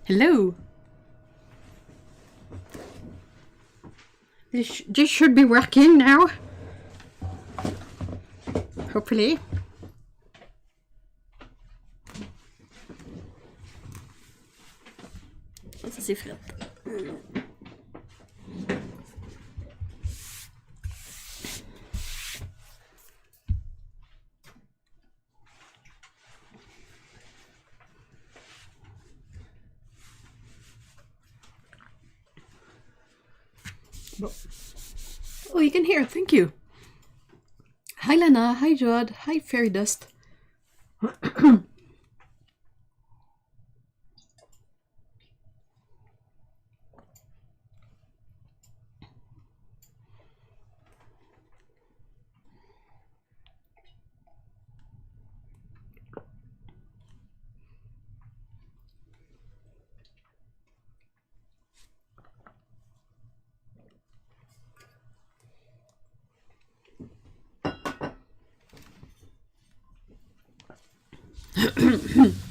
Hello. This should be working now. Hopefully. Ça c'est frais. Bon. Oh, you can hear. Thank you. Hi, Lana. Hi, Jod. Hi, Fairy Dust.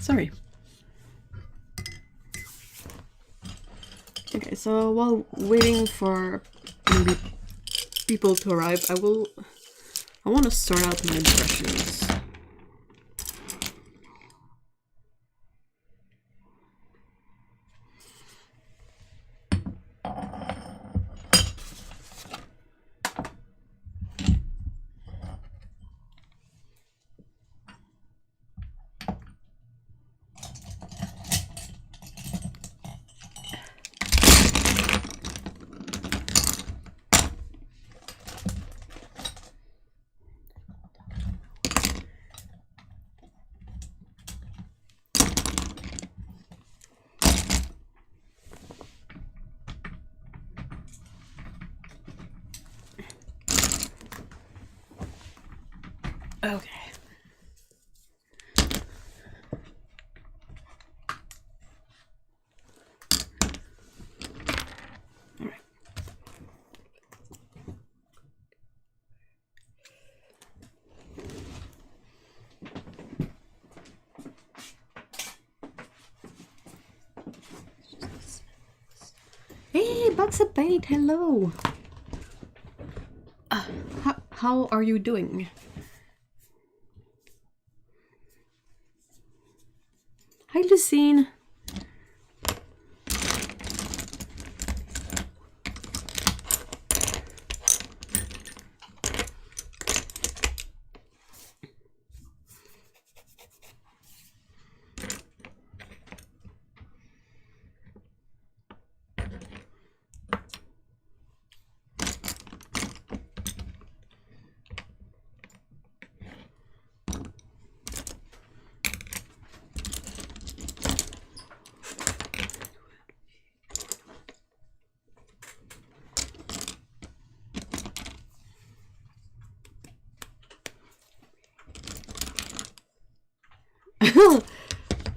Sorry. Okay, so while waiting for maybe people to arrive, I want to sort out my brushes. Okay. All right. Hey, Bugs of Paint, hello. How are you doing? Hi, Lucine.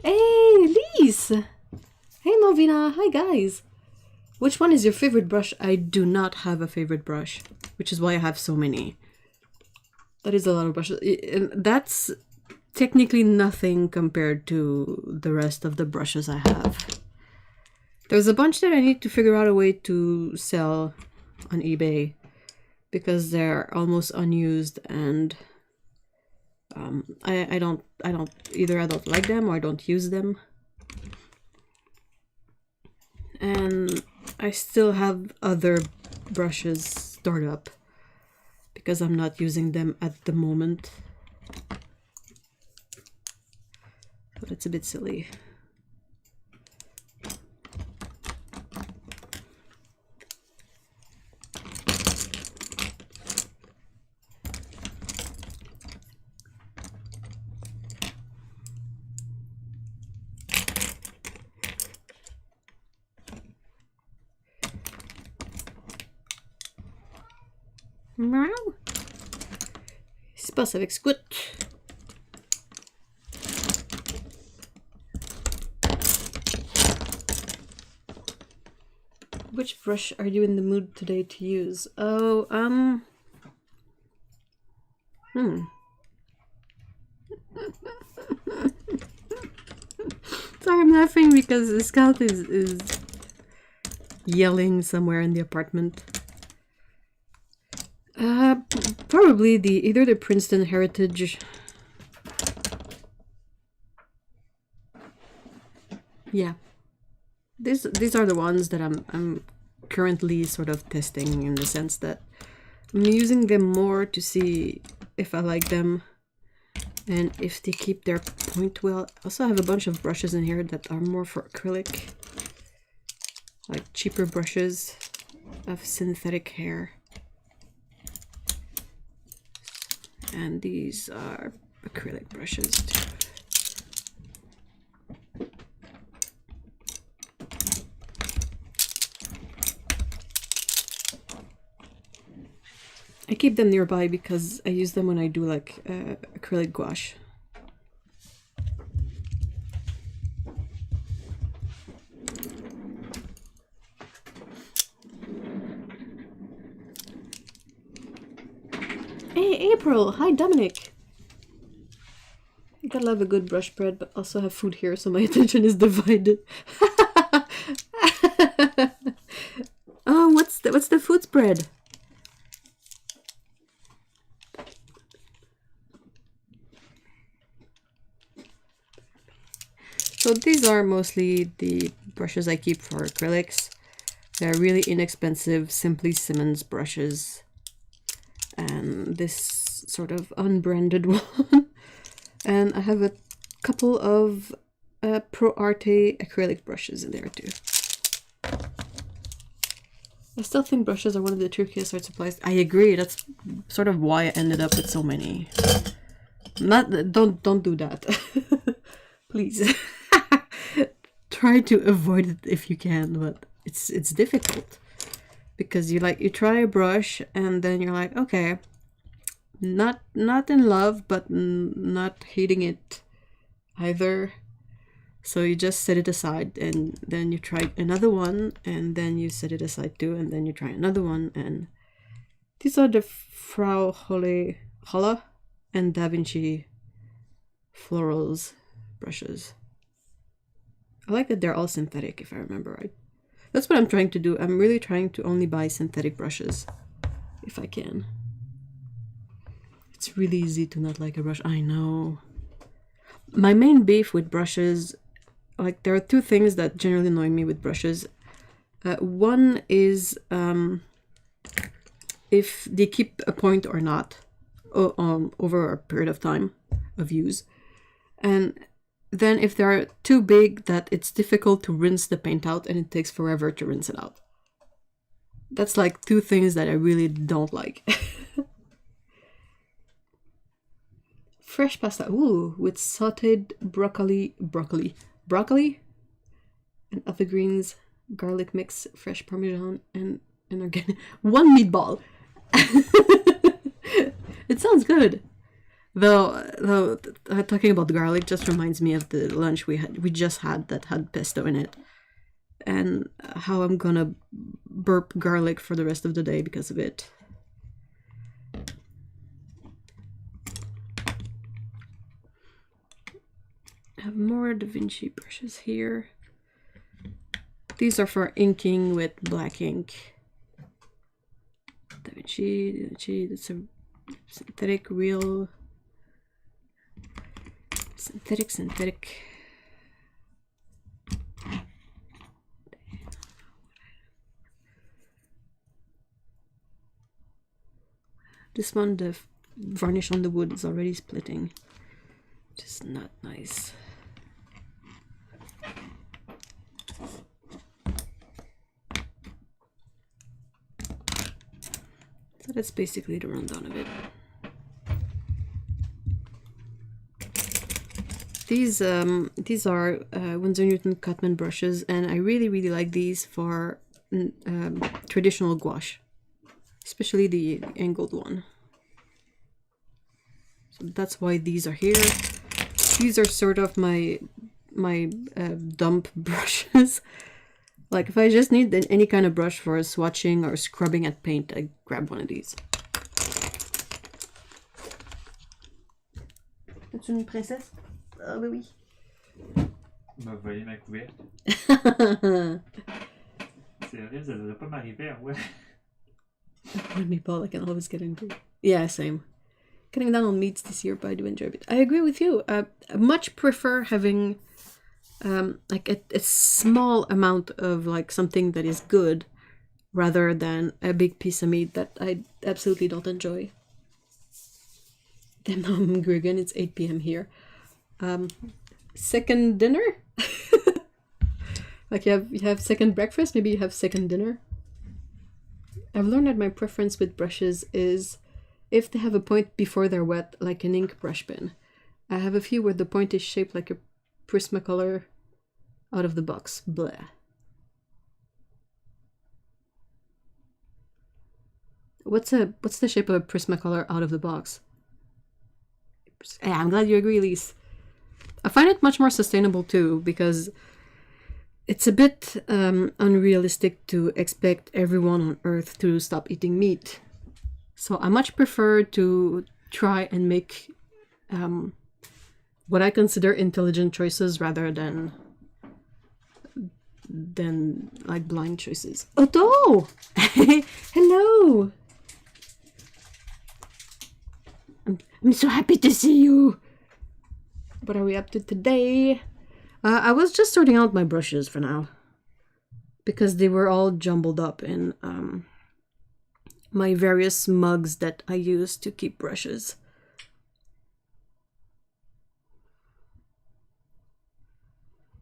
Hey, Lise! Hey, Malvina! Hi, guys! Which one is your favorite brush? I do not have a favorite brush, which is why I have so many. That is a lot of brushes. And that's technically nothing compared to the rest of the brushes I have. There's a bunch that I need to figure out a way to sell on eBay because they're almost unused, and I don't either I don't like them or I don't use them. And I still have other brushes stored up because I'm not using them at the moment. But it's a bit silly. Il se passe avec Squat. Which brush are you in the mood today to use? Oh, Sorry, I'm laughing because the Scout is yelling somewhere in the apartment. Probably either the Princeton Heritage. Yeah, these are the ones that I'm currently sort of testing, in the sense that I'm using them more to see if I like them and if they keep their point well. I also have a bunch of brushes in here that are more for acrylic, like cheaper brushes of synthetic hair. And these are acrylic brushes too. I keep them nearby because I use them when I do like acrylic gouache. Hey April! Hi Dominic! I gotta love a good brush spread, but also have food here, so my attention is divided. Oh, what's the food spread? So these are mostly the brushes I keep for acrylics. They're really inexpensive Simply Simmons brushes. And this sort of unbranded one. And I have a couple of Pro Arte acrylic brushes in there too. I still think brushes are one of the trickiest art supplies. I agree, that's sort of why I ended up with so many. Don't do that. Please. Try to avoid it if you can, but it's difficult. Because you try a brush and then you're like, okay, not in love, but not hating it either. So you just set it aside, and then you try another one, and then you set it aside too, and then you try another one. And these are the Frau Holle and Da Vinci Florals brushes. I like that they're all synthetic, if I remember right. That's what I'm trying to do. I'm really trying to only buy synthetic brushes, if I can. It's really easy to not like a brush. I know. My main beef with brushes, like there are two things that generally annoy me with brushes. One is if they keep a point or not over a period of time of use. And then if they're too big that it's difficult to rinse the paint out and it takes forever to rinse it out. That's like two things that I really don't like. Fresh pasta, ooh, with sauteed broccoli, and other greens, garlic mix, fresh parmesan, and organic. One meatball. It sounds good. Though talking about garlic just reminds me of the lunch we just had that had pesto in it, and how I'm gonna burp garlic for the rest of the day because of it. I have more Da Vinci brushes here. These are for inking with black ink. Da Vinci, that's a synthetic, real. Synthetic. This one, the varnish on the wood is already splitting. Just not nice. So that's basically the rundown of it. These are Winsor Newton Cutman brushes, and I really like these for traditional gouache, especially the angled one. So that's why these are here. These are sort of my dump brushes. Like if I just need any kind of brush for swatching or scrubbing at paint, I grab one of these. Es-tu une princesse? Ah bah oui. m'a volé ma couvercle. C'est horrible, ça devrait pas m'arriver, ouais. When meatball, I can always get angry. Yeah, same. Cutting down on meats this year, but I do enjoy it. I agree with you. I much prefer having like a small amount of like something that is good rather than a big piece of meat that I absolutely don't enjoy. Damn, now I'm hungry again. It's 8 p.m. here. Second dinner? Like you have second breakfast, maybe you have second dinner. I've learned that my preference with brushes is if they have a point before they're wet, like an ink brush pen. I have a few where the point is shaped like a Prismacolor out of the box. Blah. What's the shape of a Prismacolor out of the box? Yeah, I'm glad you agree, Lise. I find it much more sustainable too, because it's a bit unrealistic to expect everyone on Earth to stop eating meat. So I much prefer to try and make what I consider intelligent choices rather than like blind choices. Otto! Hello! I'm so happy to see you! What are we up to today? I was just sorting out my brushes for now, because they were all jumbled up in my various mugs that I use to keep brushes.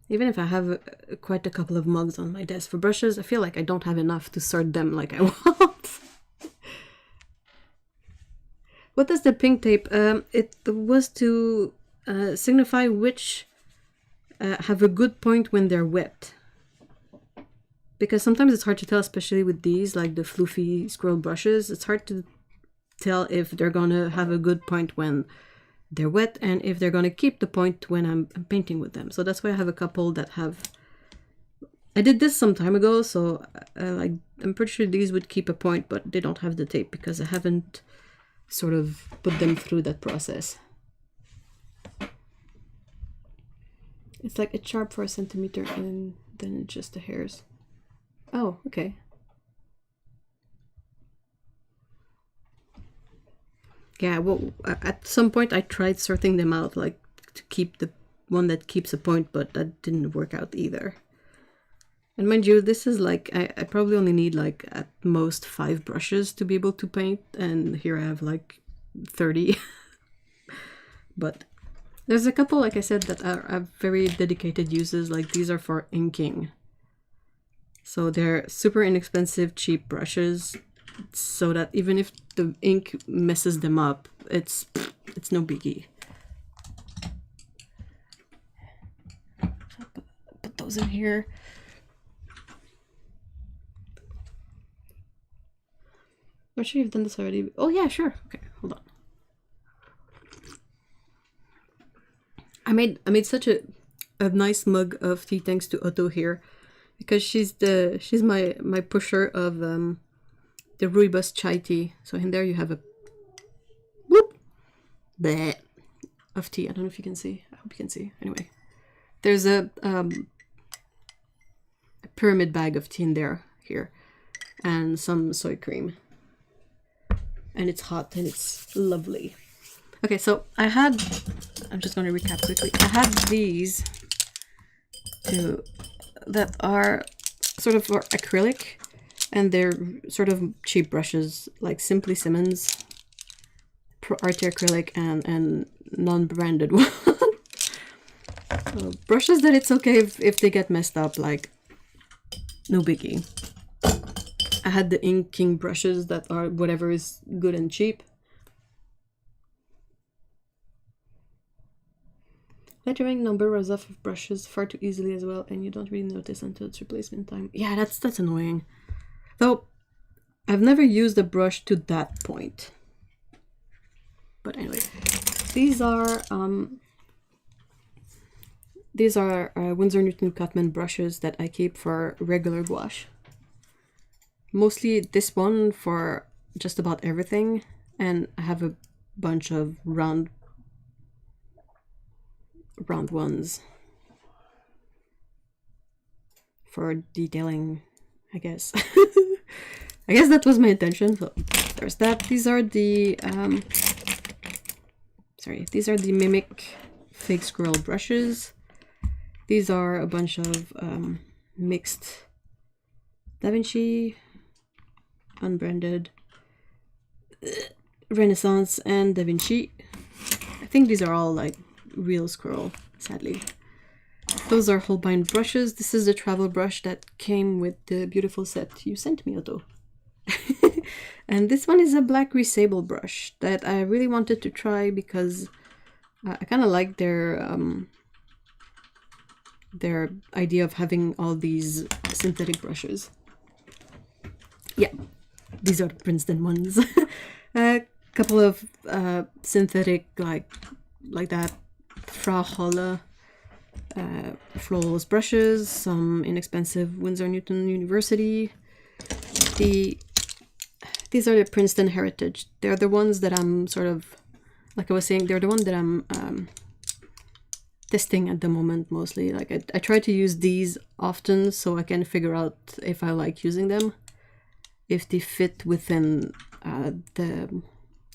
Even if I have quite a couple of mugs on my desk for brushes, I feel like I don't have enough to sort them like I want. What is the pink tape? It was to signify which have a good point when they're wet. Because sometimes it's hard to tell, especially with these, like the floofy squirrel brushes. It's hard to tell if they're gonna have a good point when they're wet and if they're gonna keep the point when I'm painting with them. So that's why I have a couple that have... I did this some time ago, so like I'm pretty sure these would keep a point, but they don't have the tape because I haven't sort of put them through that process. It's like it's sharp for a centimeter and then it's just the hairs. Oh, okay. Yeah, well, at some point I tried sorting them out, like to keep the one that keeps a point, but that didn't work out either. And mind you, this is like, I probably only need like at most 5 brushes to be able to paint, and here I have like 30. But there's a couple, like I said, that are very dedicated uses, like these are for inking. So they're super inexpensive, cheap brushes, so that even if the ink messes them up, it's no biggie. Put those in here. I'm sure you've done this already. Oh yeah, sure. Okay, hold on. I made such a nice mug of tea thanks to Otto here, because she's my pusher of the rooibos chai tea. So in there you have a whoop bleh of tea. I don't know if you can see. I hope you can see. Anyway, there's a pyramid bag of tea in there here, and some soy cream. And it's hot and it's lovely. Okay, so I'm just going to recap quickly. I had these two that are sort of for acrylic, and they're sort of cheap brushes, like Simply Simmons, Art Acrylic, and non-branded one. Brushes that it's okay if they get messed up, like no biggie. I had the inking brushes that are whatever is good and cheap. Lettering number runs off of brushes far too easily as well, and you don't really notice until it's replacement time. Yeah, that's annoying. Though, I've never used a brush to that point. But anyway, these are Winsor Newton Cutman brushes that I keep for regular gouache. Mostly this one for just about everything, and I have a bunch of round ones. for detailing, I guess. I guess that was my intention. So there's that. These are the these are the Mimic Fig Squirrel brushes. These are a bunch of mixed Da Vinci, unbranded, Renaissance, and Da Vinci. I think these are all like real squirrel, sadly. Those are Holbein brushes. This is the travel brush that came with the beautiful set you sent me, Otto. And this one is a black resable brush that I really wanted to try because I kind of like their idea of having all these synthetic brushes. Yeah, these are the Princeton ones. A couple of synthetic like that Frau Holle flawless brushes, some inexpensive Winsor Newton University. These are the Princeton Heritage. They're the ones that I'm sort of, like I was saying, they're the one that I'm testing at the moment mostly. Like I try to use these often so I can figure out if I like using them, if they fit within the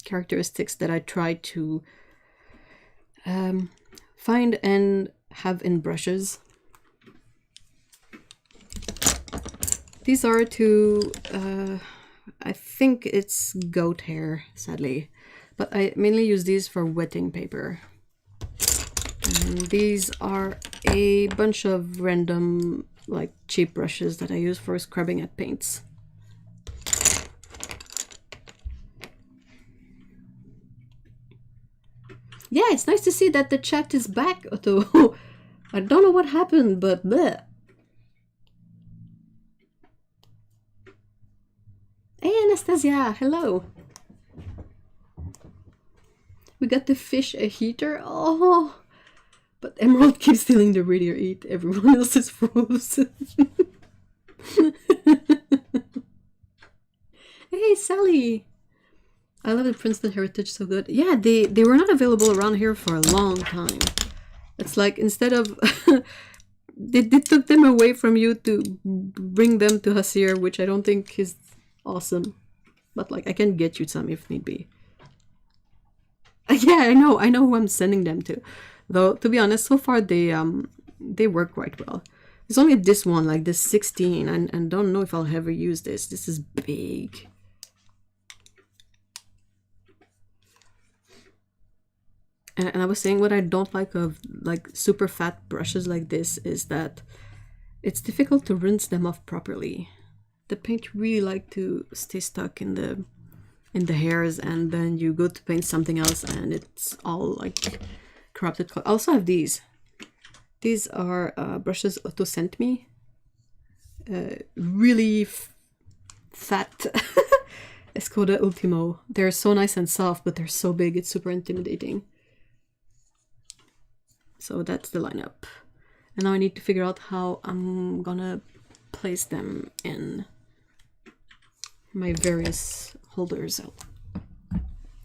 characteristics that I try to find and have in brushes. These are to, I think it's goat hair, sadly, but I mainly use these for wetting paper. And these are a bunch of random, like, cheap brushes that I use for scrubbing at paints. Yeah, it's nice to see that the chat is back, Otto. I don't know what happened, but bleh. Hey, Anastasia, hello. We got the fish a heater. Oh, but Emerald keeps stealing the radio eat. Everyone else is frozen. Hey, Sally. I love the Princeton Heritage so good. Yeah, they were not available around here for a long time. It's like instead of they took them away from you to bring them to us here, which I don't think is awesome. But like I can get you some if need be. Yeah, I know who I'm sending them to. Though to be honest, so far they work quite well. It's only this one, like this 16, and don't know if I'll ever use this. This is big. And I was saying what I don't like of like super fat brushes like this is that it's difficult to rinse them off properly. The paint really like to stay stuck in the hairs, and then you go to paint something else and it's all like corrupted. I also have these. These are brushes Otto sent me. Really fat Escoda Ultimo. They're so nice and soft, but they're so big, it's super intimidating. So that's the lineup. And now I need to figure out how I'm gonna place them in my various holders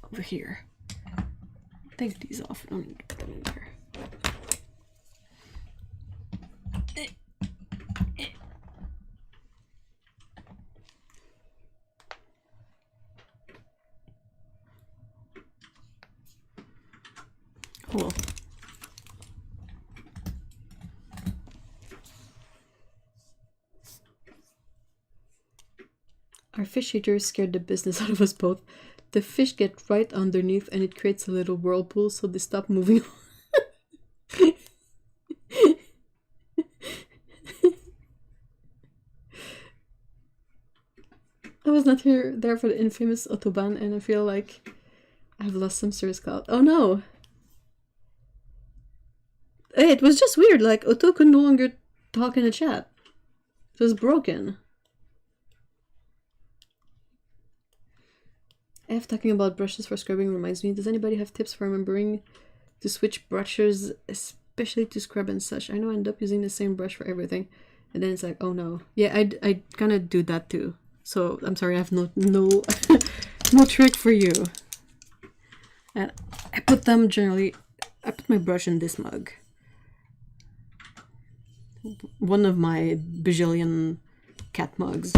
over here. Take these off. I don't need to put them in there. Cool. Our fish eaters scared the business out of us both. The fish get right underneath and it creates a little whirlpool, so they stop moving. I was not there for the infamous Autobahn, and I feel like I've lost some serious clout. Oh no! Hey, it was just weird, like Otto could no longer talk in the chat. It was broken. Talking about brushes for scrubbing reminds me, does anybody have tips for remembering to switch brushes, especially to scrub and such? I know I end up using the same brush for everything, and then it's like, oh no. Yeah, I kind of do that too. So I'm sorry, I have no no trick for you. And I put them generally, I put my brush in this mug. one of my bajillion cat mugs.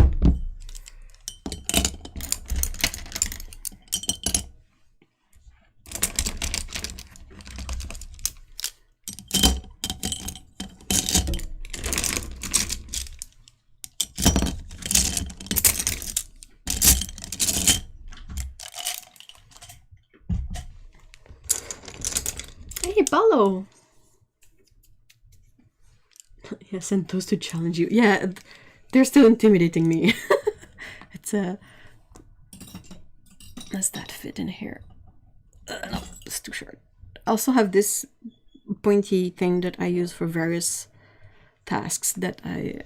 Hey, Paulo! Yeah, send those to challenge you. Yeah, they're still intimidating me. It's a... Does that fit in here? No, it's too short. I also have this pointy thing that I use for various tasks that I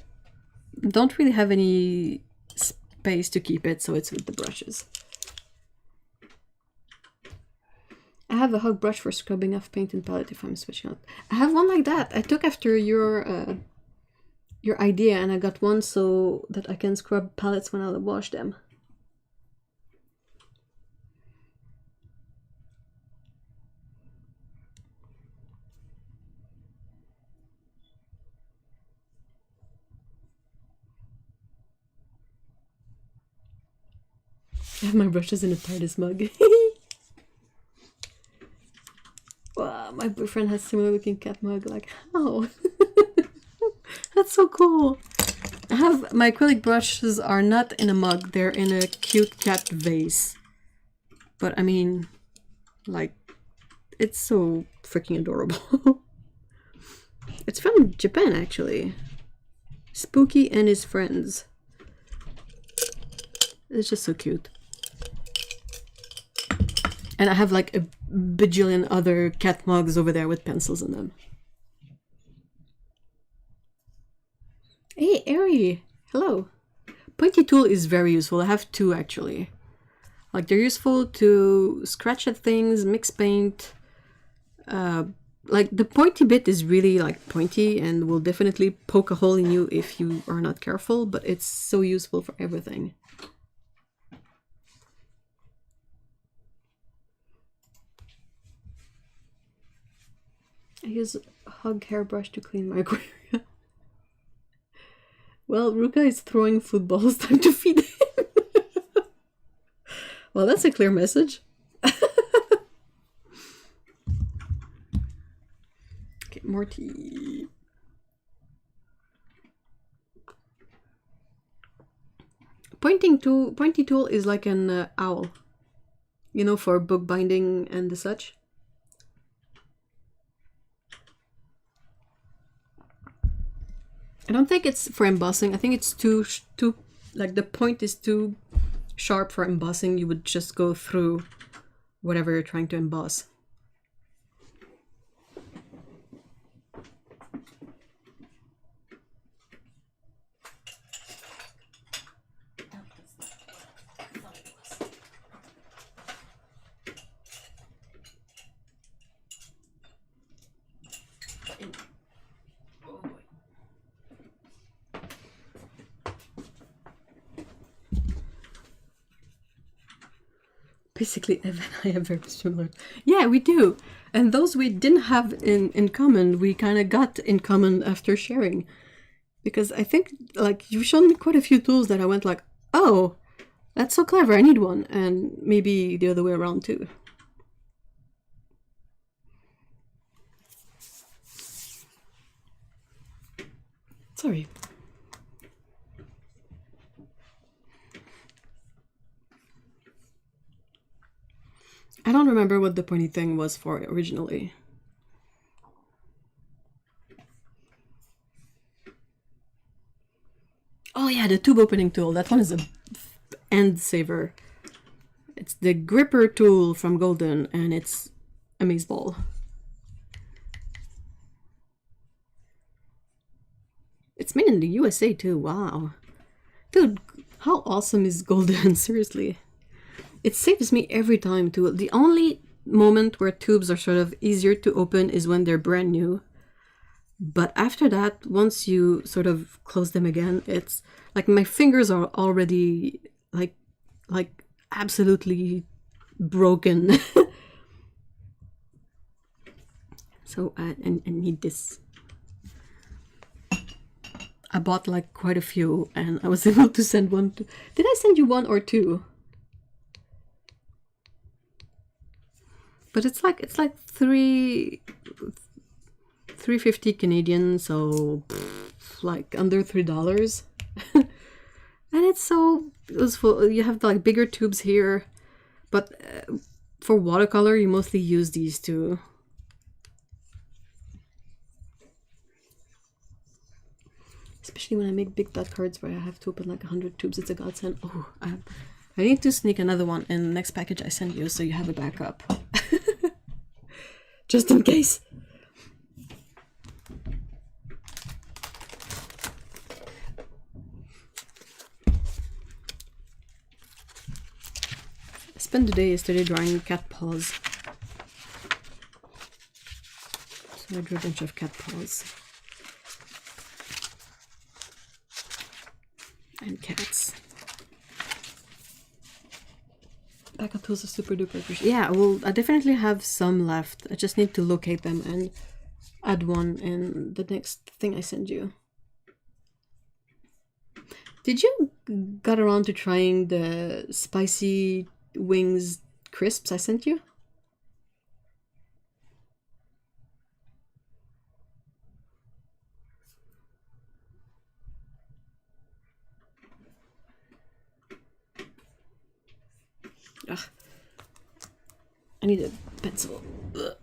don't really have any space to keep it, so it's with the brushes. I have a hug brush for scrubbing off paint and palette if I'm switching out. I have one like that. I took after your idea, and I got one so that I can scrub palettes when I wash them. I have my brushes in a TARDIS mug. Wow, my boyfriend has similar looking cat mug. Like, how? That's so cool. I have my acrylic brushes are not in a mug. They're in a cute cat vase. But I mean, like, it's so freaking adorable. It's from Japan, actually. Spooky and his friends. It's just so cute. And I have like a bajillion other cat mugs over there with pencils in them. Hey, Ari! Hello! Pointy tool is very useful. I have two, actually. Like, they're useful to scratch at things, mix paint. Like, the pointy bit is really, like, pointy and will definitely poke a hole in you if you are not careful, but it's so useful for everything. I use a hug hairbrush to clean my aquarium. Well, Ruka is throwing footballs. Time to feed him. Well, that's a clear message. Okay, more tea. Pointy tool is like an owl. You know, for book binding and the such. I don't think it's for embossing. I think it's too like the point is too sharp for embossing. You would just go through whatever you're trying to emboss. Basically, Evan and I have very similar. Yeah, we do. And those we didn't have in common, we kind of got in common after sharing. Because I think, like, you've shown me quite a few tools that I went like, oh, that's so clever, I need one. And maybe the other way around too. Sorry. I don't remember what the pointy thing was for originally. Oh yeah, the tube opening tool. That one is a end saver. It's the gripper tool from Golden, and it's amazeball. It's made in the USA too. Wow. Dude, how awesome is Golden? Seriously. It saves me every time too. The only moment where tubes are sort of easier to open is when they're brand new. But after that, once you sort of close them again, it's like my fingers are already like absolutely broken. So I need this. I bought like quite a few, and I was able to send one to... Did I send you one or two? But it's like $3.50 Canadian, so like under $3. And it's so useful. You have like bigger tubes here, but for watercolor you mostly use these two. Especially when I make big dot cards where I have to open like 100 tubes, it's a godsend. Oh, I need to sneak another one in the next package I send you, so you have a backup. Just in case. I spent the day yesterday drawing cat paws. So I drew a bunch of cat paws. And cats. Backup tools are super duper appreciated. Yeah, well, I definitely have some left. I just need to locate them and add one in the next thing I send you. Did you got around to trying the spicy wings crisps I sent you? Ugh. I need a pencil. Ugh.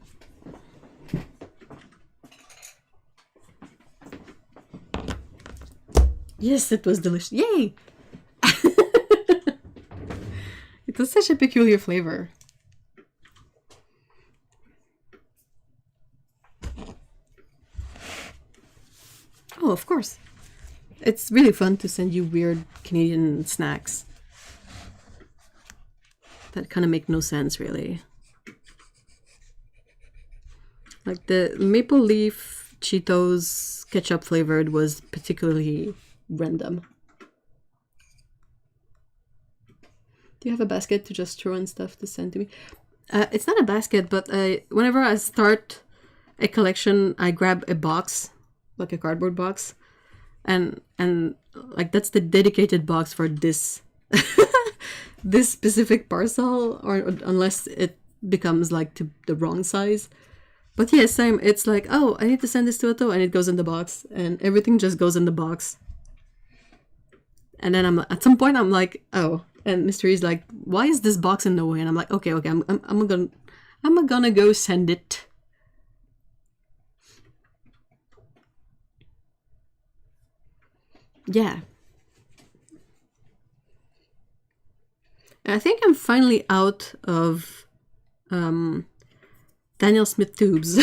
Yes, it was delicious. Yay! It was such a peculiar flavor. Oh, of course. It's really fun to send you weird Canadian snacks that kind of make no sense, really. Like the maple leaf Cheetos ketchup flavored was particularly random. Do you have a basket to just throw in stuff to send to me? It's not a basket, but whenever I start a collection, I grab a box, like a cardboard box, and like that's the dedicated box for this this specific parcel, or unless it becomes like to the wrong size. But yeah, same. It's like, oh, I need to send this to Otto, and it goes in the box, and everything just goes in the box. And then at some point I'm like, oh, and Mystery's like, why is this box in the way? And I'm like, okay, I'm gonna go send it. Yeah. I think I'm finally out of Daniel Smith tubes.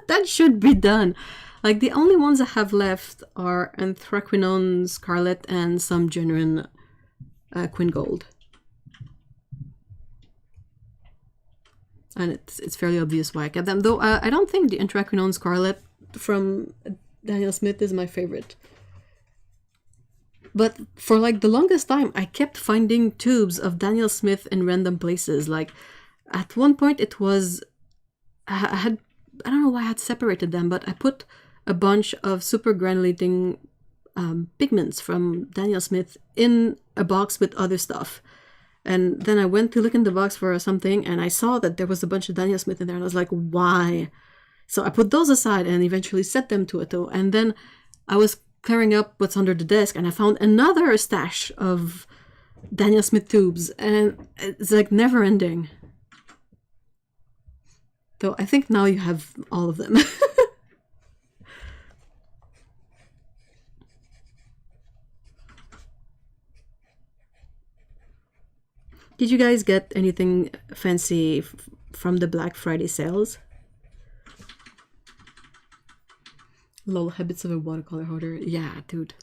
That should be done. Like the only ones I have left are Anthraquinone Scarlet and some genuine Quinn Gold. And it's fairly obvious why I kept them. Though I don't think the Anthraquinone Scarlet from Daniel Smith is my favorite. But for like the longest time, I kept finding tubes of Daniel Smith in random places. Like at one point it was, I don't know why I had separated them, but I put a bunch of super granulating pigments from Daniel Smith in a box with other stuff. And then I went to look in the box for something, and I saw that there was a bunch of Daniel Smith in there, and I was like, why? So I put those aside and eventually set them to Otto. And then I was clearing up what's under the desk, and I found another stash of Daniel Smith tubes, and it's like never ending. Though I think now you have all of them. Did you guys get anything fancy from the Black Friday sales? Lol, habits of a watercolor hoarder. Yeah, dude.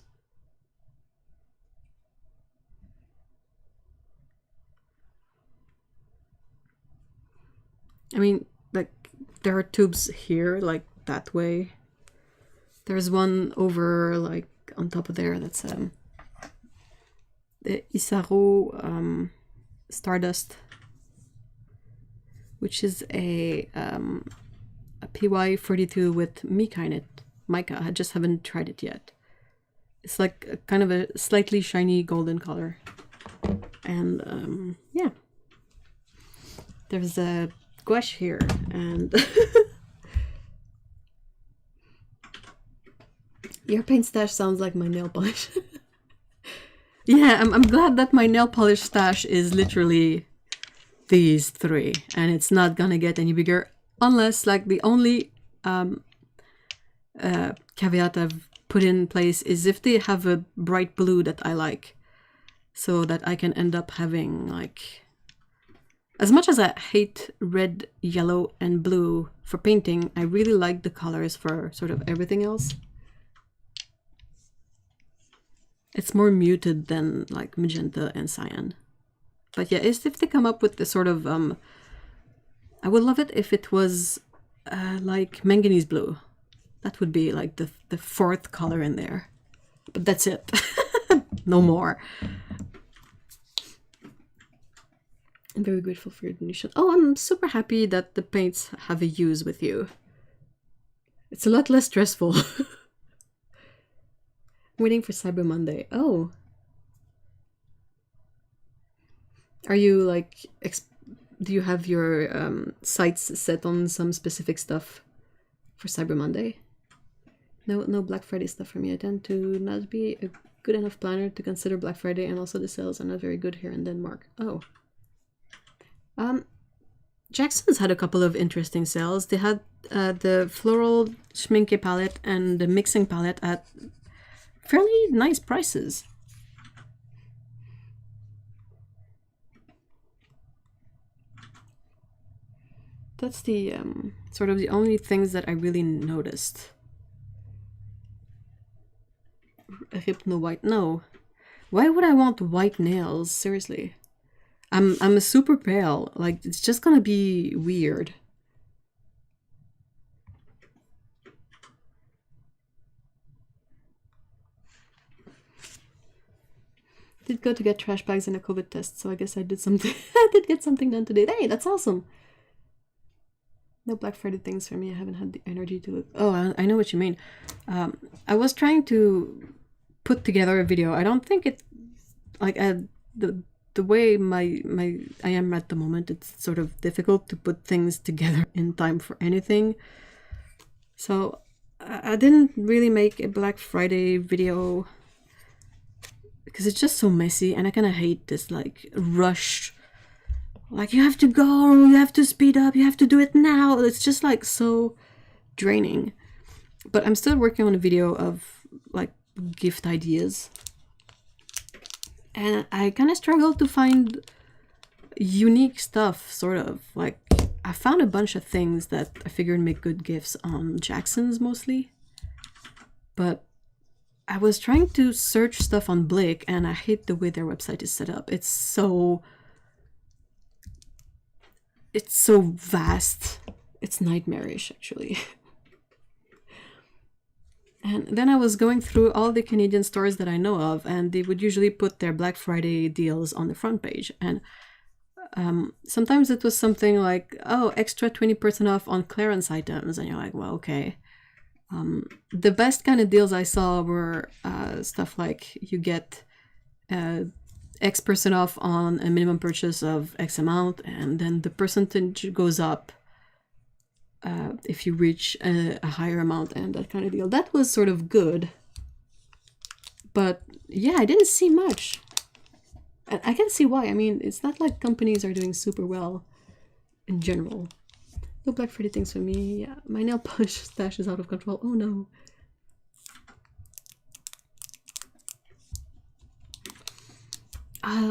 I mean, like, there are tubes here, like, that way. There's one over, like, on top of there that's, the Isaro, Stardust, which is a PY42 with mica in it. Mica, I just haven't tried it yet. It's like a kind of a slightly shiny golden color. And yeah. There's a gouache here, and your paint stash sounds like my nail polish. Yeah, I'm glad that my nail polish stash is literally these three, and it's not gonna get any bigger unless, like, the only caveat I've put in place is if they have a bright blue that I like, so that I can end up having, like, as much as I hate red, yellow, and blue for painting, I really like the colors for sort of everything else. It's more muted than like magenta and cyan. But yeah, if they come up with the sort of, I would love it if it was like manganese blue. That would be like the fourth color in there. But that's it. No more. I'm very grateful for your donation. Oh, I'm super happy that the paints have a use with you. It's a lot less stressful. Waiting for Cyber Monday. Oh. Are you like, do you have your sights set on some specific stuff for Cyber Monday? No Black Friday stuff for me. I tend to not be a good enough planner to consider Black Friday, and also the sales are not very good here in Denmark. Oh. Jackson's had a couple of interesting sales. They had the floral schminke palette and the mixing palette at fairly nice prices. That's the sort of the only things that I really noticed. Hypno white, no. Why would I want white nails? Seriously. I'm super pale. Like, it's just gonna be weird. Did go to get trash bags and a COVID test, so I guess I did something. I did get something done today. Hey, that's awesome. No Black Friday things for me. I haven't had the energy to look. Oh, I know what you mean. I was trying to put together a video. I don't think it, like, the way I am at the moment, it's sort of difficult to put things together in time for anything. So I didn't really make a Black Friday video because it's just so messy, and I kind of hate this like rush. Like, you have to go, you have to speed up, you have to do it now. It's just like so draining. But I'm still working on a video of like gift ideas. And I kind of struggle to find unique stuff, sort of. Like, I found a bunch of things that I figured make good gifts on Jackson's mostly. But I was trying to search stuff on Blick, and I hate the way their website is set up. It's so vast. It's nightmarish, actually. And then I was going through all the Canadian stores that I know of, and they would usually put their Black Friday deals on the front page. And sometimes it was something like, oh, extra 20% off on clearance items. And you're like, well, okay. The best kind of deals I saw were stuff like you get X% off on a minimum purchase of X amount, and then the percentage goes up if you reach a higher amount, and that kind of deal. That was sort of good. But yeah, I didn't see much. And I can see why. I mean, it's not like companies are doing super well in general. No Black Friday things for me. Yeah, my nail polish stash is out of control. Oh no.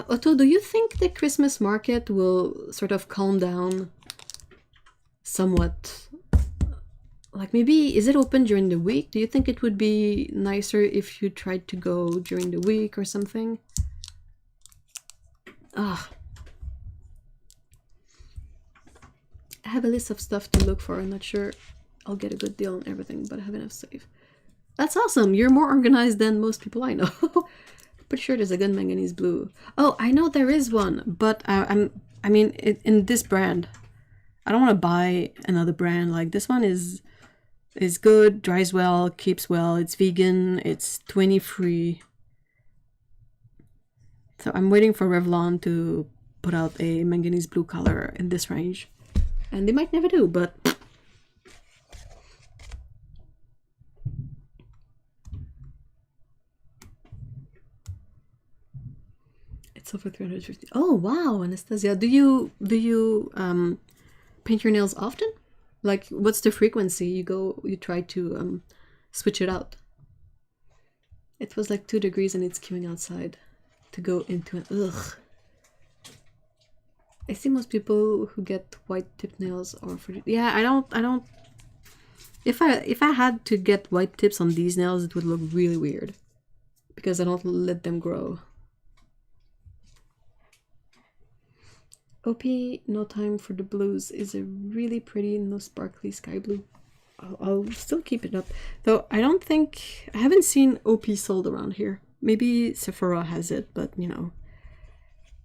Otto, do you think the Christmas market will sort of calm down somewhat? Like, maybe, is it open during the week? Do you think it would be nicer if you tried to go during the week or something? Ah. I have a list of stuff to look for. I'm not sure I'll get a good deal on everything, but I have enough saved. That's awesome. You're more organized than most people I know. Pretty sure there's a good manganese blue. Oh, I know there is one, but I mean, in this brand. I don't want to buy another brand. Like, this one is It's good, dries well, keeps well, it's vegan, it's 20 free. So I'm waiting for Revlon to put out a manganese blue color in this range. And they might never do, but... It's over 350. Oh, wow, Anastasia. Do you paint your nails often? Like, what's the frequency you try to switch it out? It was like 2 degrees and it's queuing outside to go into it. Ugh. I see most people who get white tip nails or for... Yeah, I don't... If I had to get white tips on these nails, it would look really weird. Because I don't let them grow. OP No Time for the Blues is a really pretty, no sparkly sky blue. I'll still keep it up. Though I haven't seen OP sold around here. Maybe Sephora has it, but you know.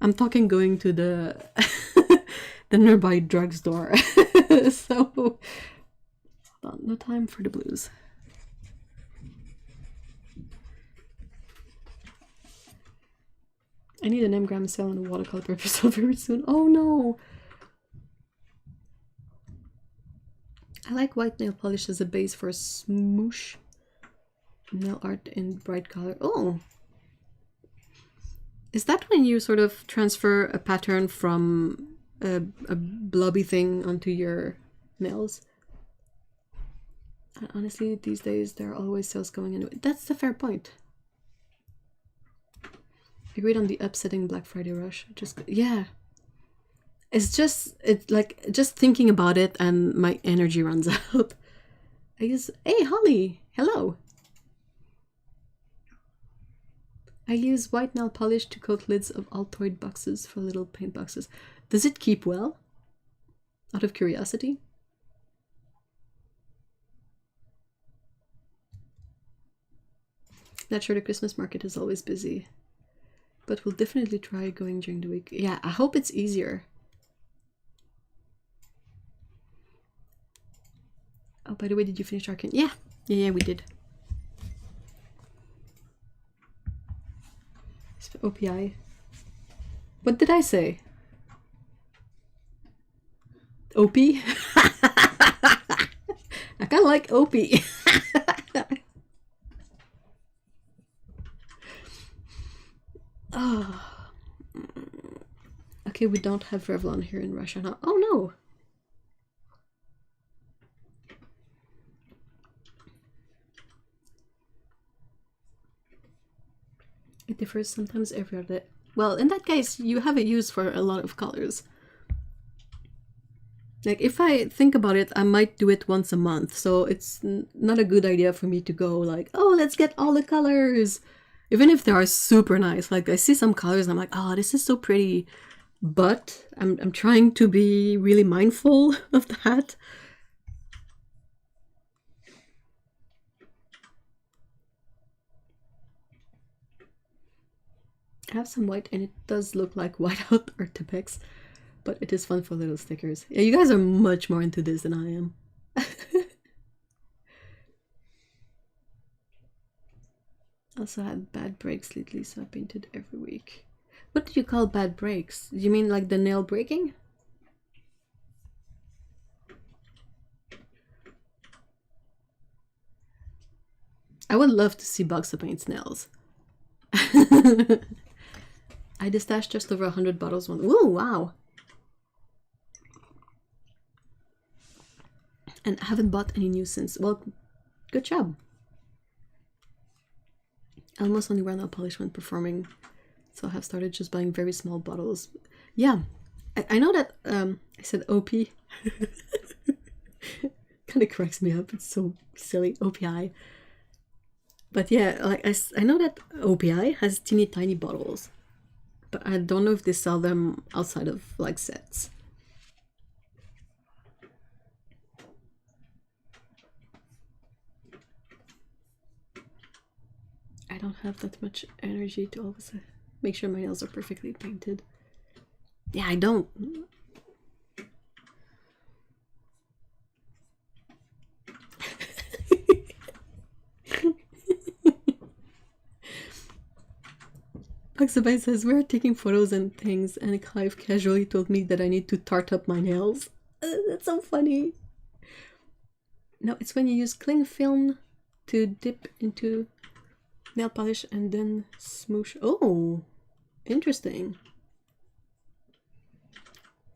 I'm talking going to the the nearby drugstore. So hold on, No Time for the Blues. I need an M-gram cell and a watercolor paper cell very soon. Oh no! I like white nail polish as a base for smoosh nail art in bright color. Oh! Is that when you sort of transfer a pattern from a blobby thing onto your nails? And honestly, these days there are always sales going anyway. That's the fair point. Agreed on the upsetting Black Friday rush. Yeah. It's just thinking about it and my energy runs out. Hey Holly, hello. I use white nail polish to coat lids of Altoid boxes for little paint boxes. Does it keep well? Out of curiosity. Not sure the Christmas market is always busy. But we'll definitely try going during the week. Yeah, I hope it's easier. Oh, by the way, did you finish Arcane? Yeah, we did. OPI. What did I say? OP? I kind of like OP. Oh. Okay, we don't have Revlon here in Russia now. Oh no! It differs sometimes every other day. Well, in that case, you have a use for a lot of colors. Like, if I think about it, I might do it once a month, so it's not a good idea for me to go like, oh, let's get all the colors! Even if they are super nice. Like, I see some colors and I'm like, oh, this is so pretty. But I'm trying to be really mindful of that. I have some white and it does look like whiteout or Tipex, but it is fun for little stickers. Yeah, you guys are much more into this than I am. Also had bad breaks lately, so I painted every week. What do you call bad breaks? You mean like the nail breaking? I would love to see Boxa paint nails. I destashed just over 100 bottles one. Ooh, wow! And I haven't bought any new since. Well, good job. I almost only wear nail polish when performing, so I have started just buying very small bottles. Yeah, I know that I said OP. Kind of cracks me up. It's so silly. OPI. But yeah, like I know that OPI has teeny tiny bottles, but I don't know if they sell them outside of like sets. I don't have that much energy to always make sure my nails are perfectly painted. Yeah, I don't. Paxabay says, we're taking photos and things, and Clive casually told me that I need to tart up my nails. That's so funny. No, it's when you use cling film to dip into nail polish and then smoosh. Oh, interesting.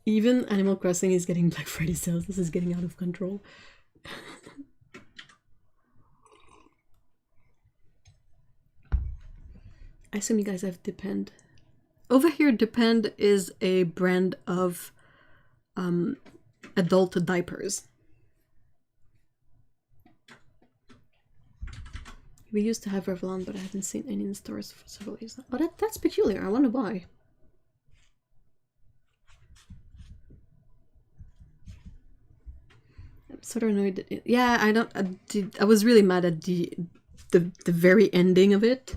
Even Animal Crossing is getting Black Friday sales. This is getting out of control. I assume you guys have Depend. Over here, Depend is a brand of adult diapers. We used to have Revlon, but I haven't seen any in stores for several years now. Oh, that's peculiar. I wonder why. I'm sort of annoyed that yeah, I was really mad at the very ending of it.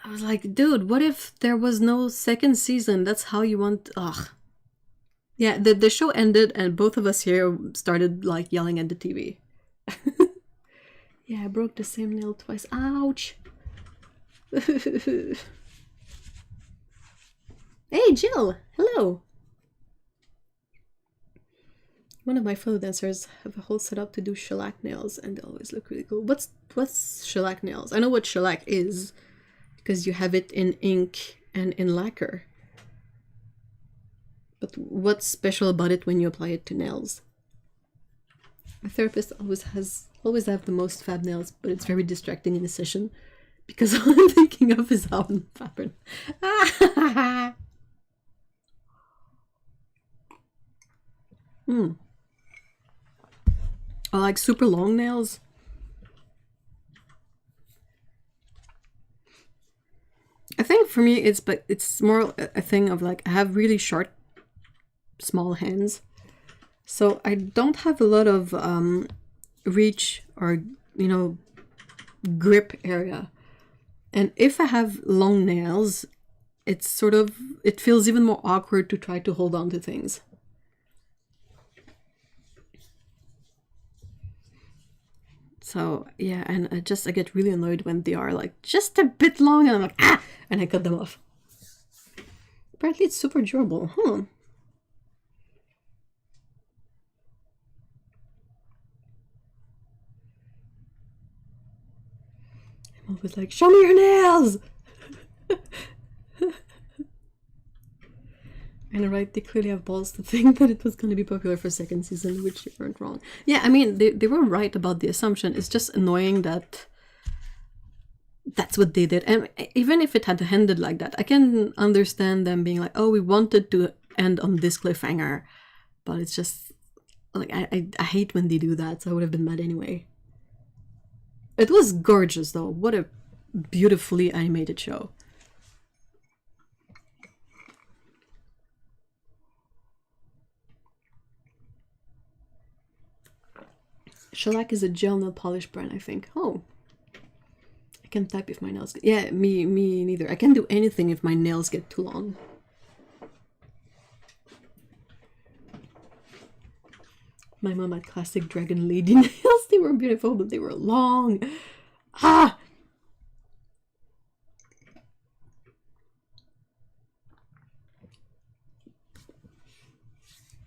I was like, dude, what if there was no second season? That's how you want. Ugh. Yeah, the show ended, and both of us here started like yelling at the TV. Yeah, I broke the same nail twice. Ouch! Hey, Jill! Hello! One of my fellow dancers have a whole setup to do shellac nails, and they always look really cool. What's shellac nails? I know what shellac is, because you have it in ink and in lacquer. But what's special about it when you apply it to nails? My therapist always have the most fab nails, but it's very distracting in a session because all I'm thinking of is how fabric. I like super long nails. I think for me it's more a thing of like I have really short, small hands. So I don't have a lot of reach or, you know, grip area. And if I have long nails, it feels even more awkward to try to hold on to things. So yeah, and I get really annoyed when they are like just a bit long and I'm like, ah! And I cut them off. Apparently it's super durable, huh? I'm always like, show me your nails! And right, they clearly have balls to think that it was going to be popular for second season, which they weren't wrong. Yeah, I mean, they were right about the assumption. It's just annoying that that's what they did. And even if it had ended like that, I can understand them being like, oh, we wanted to end on this cliffhanger. But it's just, like, I hate when they do that, so I would have been mad anyway. It was gorgeous, though. What a beautifully animated show. Shellac is a gel nail polish brand, I think. Oh. I can type if my nails get... Yeah, me neither. I can't do anything if my nails get too long. My mom had classic Dragon Lady nails. They were beautiful, but they were long. Ah!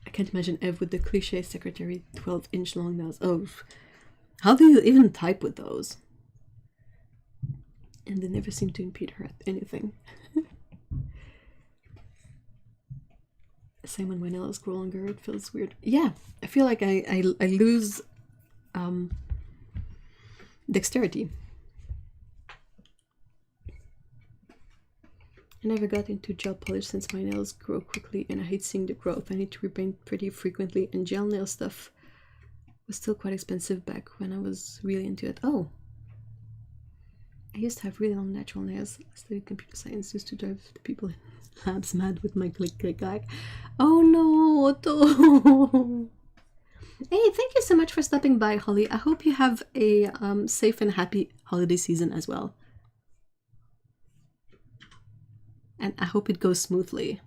I can't imagine Ev with the cliche secretary 12-inch long nails. Oh, how do you even type with those? And they never seem to impede her at anything. Same when my nails grow longer, it feels weird. Yeah, I feel like I lose dexterity. I never got into gel polish since my nails grow quickly and I hate seeing the growth. I need to repaint pretty frequently, and gel nail stuff was still quite expensive back when I was really into it. Oh! I used to have really long natural nails. I studied computer science, used to drive the people in labs mad with my click click clack. Oh no, Otto! Hey, thank you so much for stopping by, Holly. I hope you have a safe and happy holiday season as well. And I hope it goes smoothly.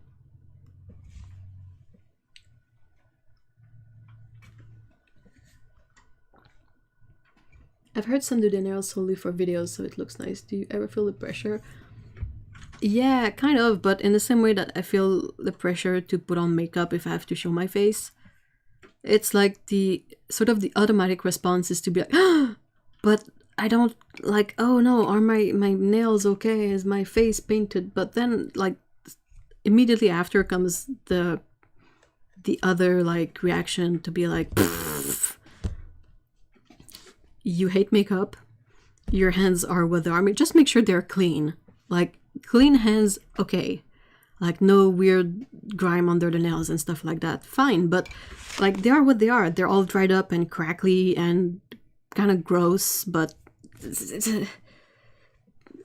I've heard some do their nails solely for videos, so it looks nice. Do you ever feel the pressure? Yeah, kind of, but in the same way that I feel the pressure to put on makeup if I have to show my face. It's like the sort of the automatic response is to be like, but I don't like, oh no, are my nails okay? Is my face painted? But then like immediately after comes the other like reaction to be like, you hate makeup, your hands are what they are. I mean, just make sure they're clean. Like clean hands, okay. Like no weird grime under the nails and stuff like that. Fine, but like they are what they are. They're all dried up and crackly and kind of gross, but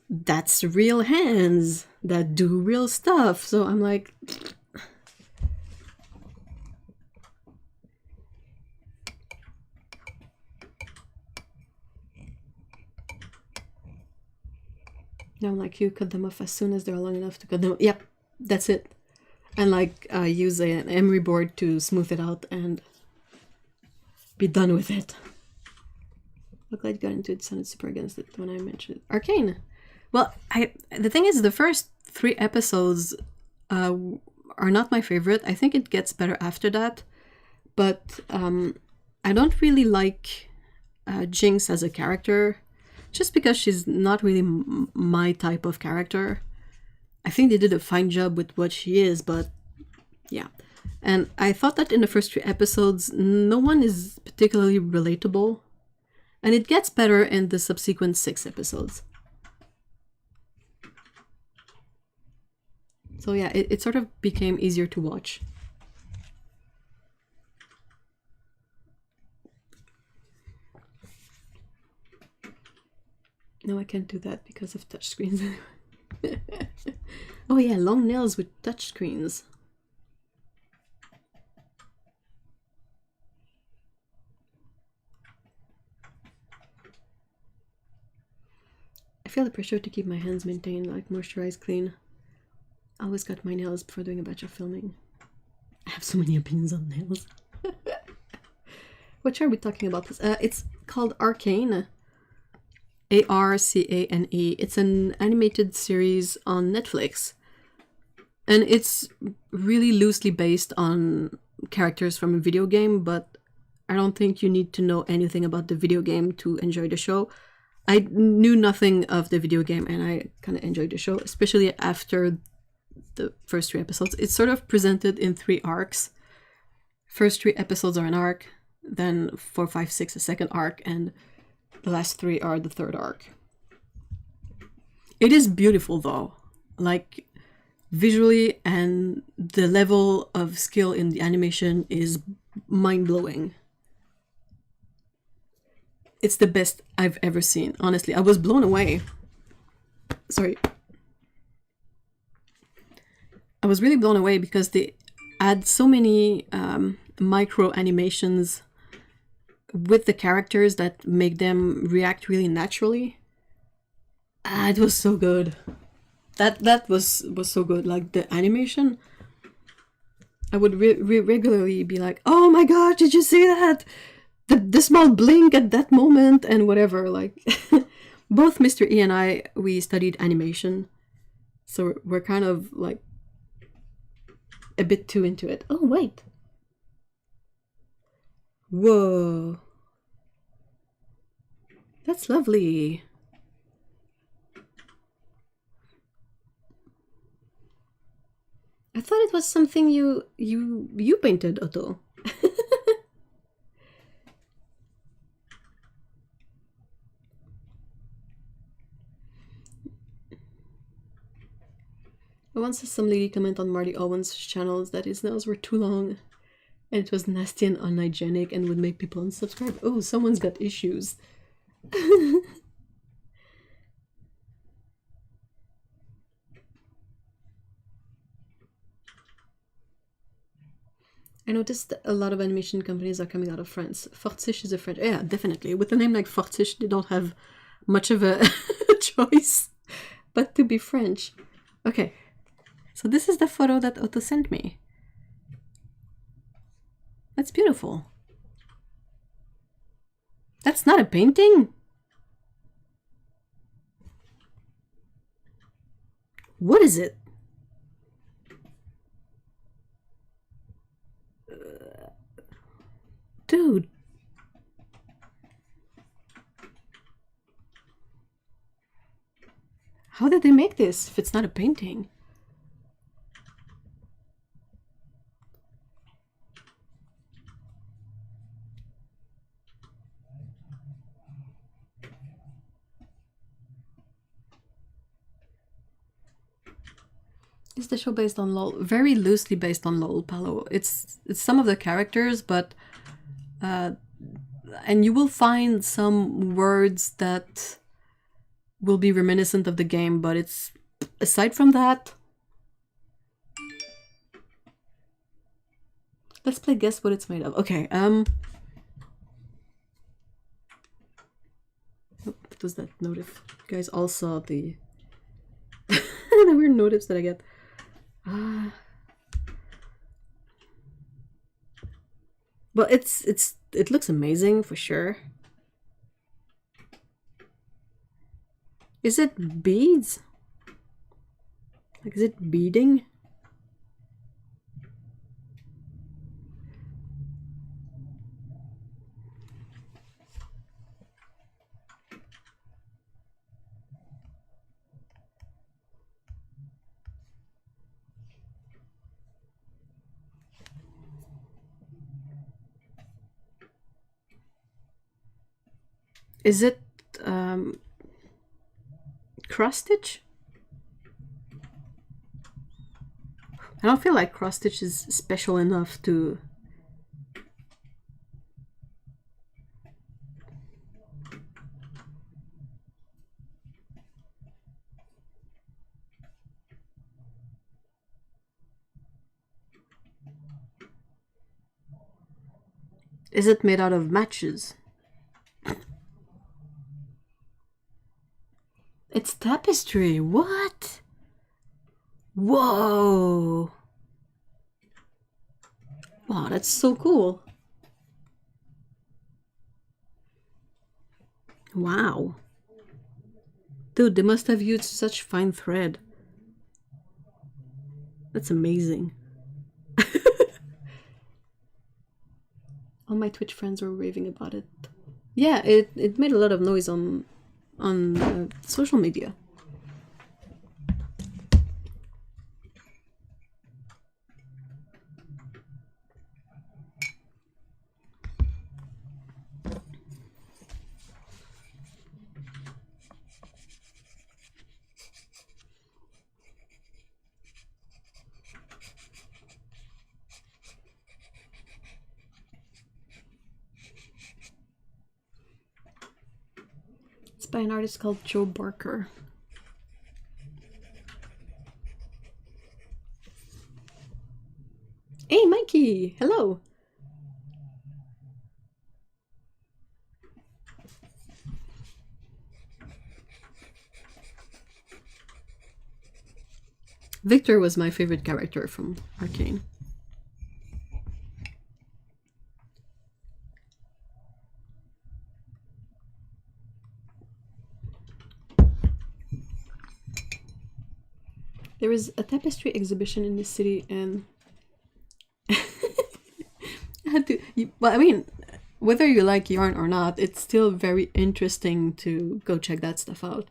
that's real hands that do real stuff. So I'm like, now I'm like, you cut them off as soon as they're long enough to cut them. Yep, that's it. And like use an emery board to smooth it out and be done with it. Look like you got into it, sounded super against it when I mentioned it. Arcane. Well, the thing is, the first 3 episodes are not my favorite. I think it gets better after that. But I don't really like Jinx as a character, just because she's not really my type of character. I think they did a fine job with what she is, but yeah. And I thought that in the first 3 episodes, no one is particularly relatable. And it gets better in the subsequent 6 episodes. So yeah, it sort of became easier to watch. No, I can't do that because of touchscreens. Oh yeah, long nails with touchscreens. I feel the pressure to keep my hands maintained, like moisturized, clean. I always cut my nails before doing a batch of filming. I have so many opinions on nails. What are we talking about? It's called Arcane. Arcane. It's an animated series on Netflix. And it's really loosely based on characters from a video game, but I don't think you need to know anything about the video game to enjoy the show. I knew nothing of the video game and I kind of enjoyed the show, especially after the first 3 episodes. It's sort of presented in 3 arcs. First 3 episodes are an arc, then 4, 5, 6 a second arc, and the last 3 are the 3rd arc. It is beautiful though, like visually, and the level of skill in the animation is mind-blowing. It's the best I've ever seen, honestly. I was blown away. Sorry. I was really blown away because they add so many micro animations with the characters that make them react really naturally. It was so good. That was so good. Like the animation, I would regularly be like, "Oh my god, did you see that? The small blink at that moment," and whatever. Like both Mr. E and I, we studied animation, so we're kind of like a bit too into it. Oh wait. Whoa. That's lovely. I thought it was something you painted, Otto. I once saw some lady comment on Marty Owen's channels that his nails were too long and it was nasty and unhygienic and would make people unsubscribe. Oh, someone's got issues. I noticed a lot of animation companies are coming out of France. Fortiche is a French... Yeah, definitely. With a name like Fortiche, they don't have much of a choice but to be French. Okay, so this is the photo that Otto sent me. That's beautiful. That's not a painting? What is it? Dude. How did they make this if it's not a painting? Is the show based on LOL? Very loosely based on LOL, Palo. It's some of the characters, but and you will find some words that will be reminiscent of the game, but it's aside from that. Let's play guess what it's made of. Okay, what was that notif? You guys all saw the the weird notifs that I get. But it looks amazing for sure. Is it beads? Like, is it beading? Is it cross stitch? I don't feel like cross stitch is special enough to. Is it made out of matches? It's tapestry. What? Whoa. Wow, that's so cool. Wow. Dude, they must have used such fine thread. That's amazing. All my Twitch friends were raving about it. Yeah, it made a lot of noise on social media. By an artist called Joe Barker. Hey, Mikey! Hello! Victor was my favorite character from Arcane. There was a tapestry exhibition in the city, and I had to. Well, I mean, whether you like yarn or not, it's still very interesting to go check that stuff out,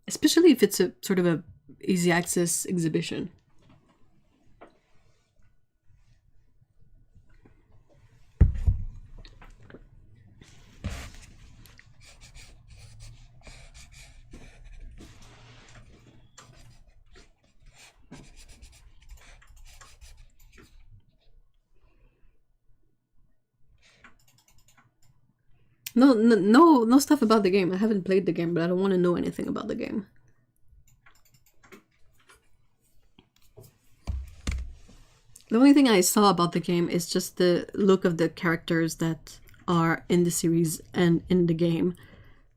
especially if it's a sort of a easy access exhibition. No stuff about the game. I haven't played the game, but I don't want to know anything about the game. The only thing I saw about the game is just the look of the characters that are in the series and in the game,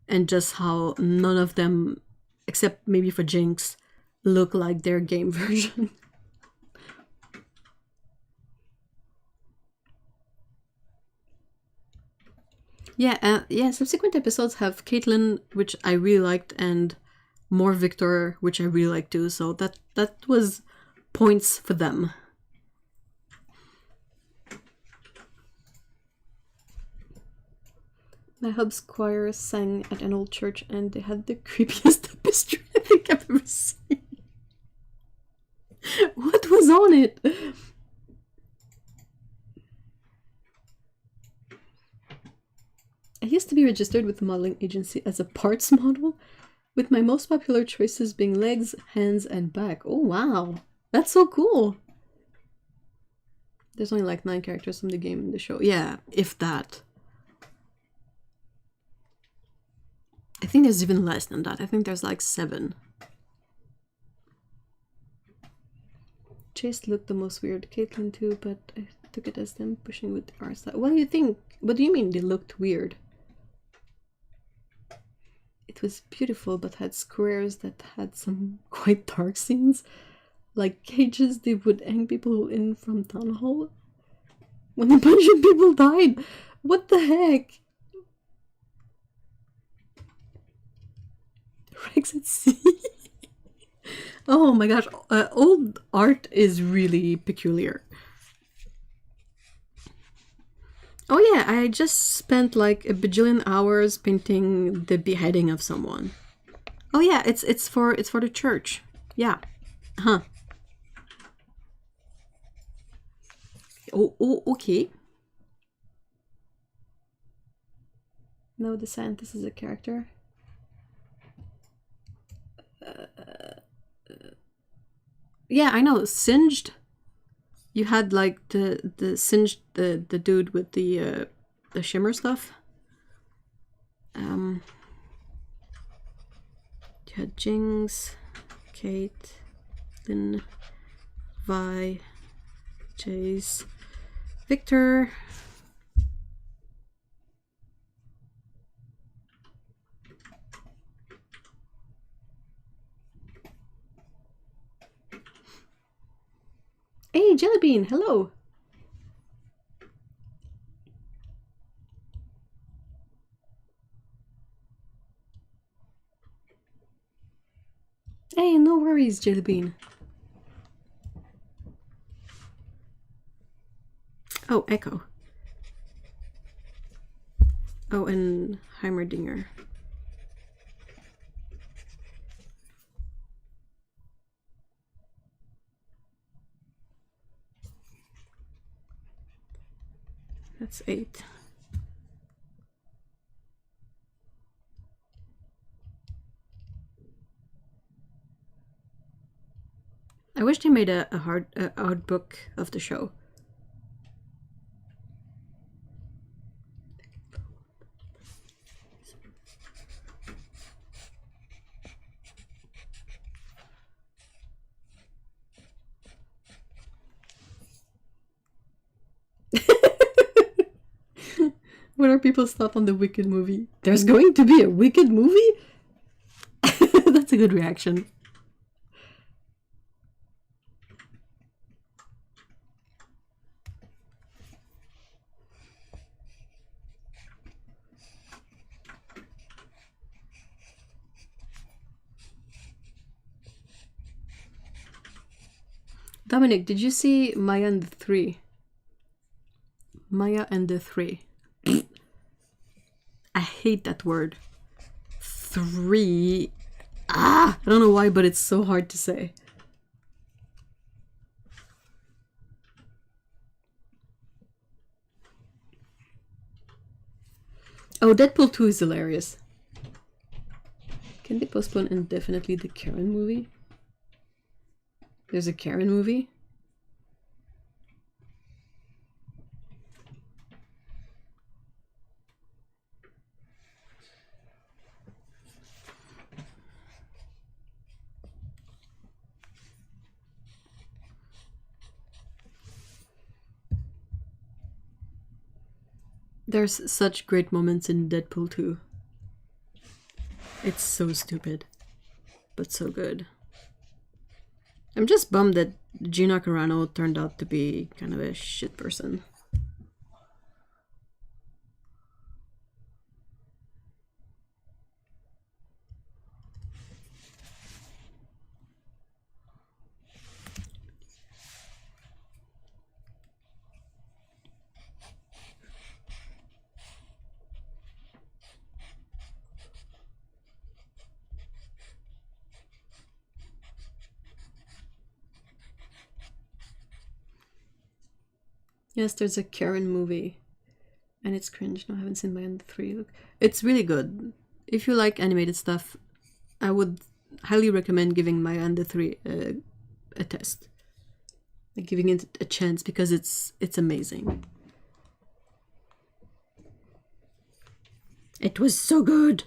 and just how none of them, except maybe for Jinx, look like their game version. Yeah, subsequent episodes have Caitlyn, which I really liked, and more Victor, which I really like too. So that was points for them. My hub's choir sang at an old church and they had the creepiest tapestry I think I've ever seen. What was on it? I used to be registered with the modeling agency as a parts model, with my most popular choices being legs, hands, and back. Oh wow, that's so cool. There's only like 9 characters from the game in the show. Yeah, if that. I think there's even less than that. I think there's like 7. Chase looked the most weird. Caitlyn too, but I took it as them pushing with our style. What do you think? What do you mean they looked weird? It was beautiful, but had squares that had some quite dark scenes. Like cages they would hang people in from town hall. When a bunch of people died. What the heck? Rex at sea. Oh my gosh, old art is really peculiar. Oh yeah, I just spent like a bajillion hours painting the beheading of someone. Oh yeah, it's for the church. Yeah. Huh. Oh okay. No, the scientist is a character. Yeah, I know. Singed. You had like the singed the dude with the shimmer stuff. You had Jinx, Kate, Lynn, Vi, Jace, Victor. Hey, Jellybean, hello. Hey, no worries, Jellybean. Oh, Echo. Oh, and Heimerdinger. That's 8. I wish they made a art book of the show. What are people's thoughts on the Wicked movie? There's going to be a Wicked movie? That's a good reaction. Dominic, did you see Maya and the 3? Maya and the 3. I hate that word. 3. I don't know why, but it's so hard to say. Oh, Deadpool 2 is hilarious. Can they postpone indefinitely the Karen movie? There's a Karen movie? There's such great moments in Deadpool 2. It's so stupid, but so good. I'm just bummed that Gina Carano turned out to be kind of a shit person. Yes, there's a Karen movie. And it's cringe. No, I haven't seen My Under 3. Look, it's really good. If you like animated stuff, I would highly recommend giving My Under 3 a test. Like giving it a chance because it's amazing. It was so good.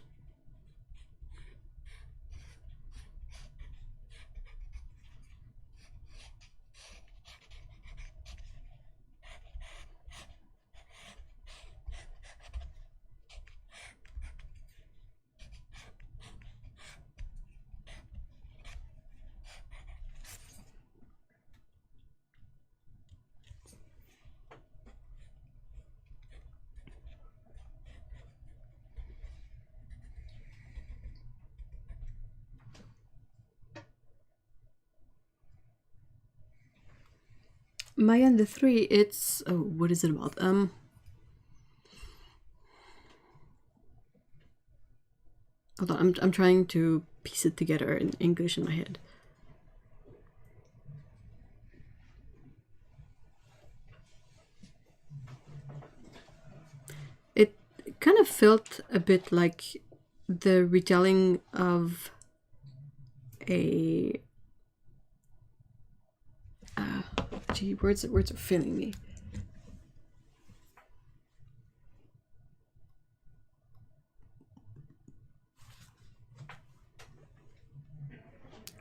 My Under 3, it's... Oh, what is it about? Hold on, I'm trying to piece it together in English in my head. It kind of felt a bit like the retelling of a... gee, words are failing me.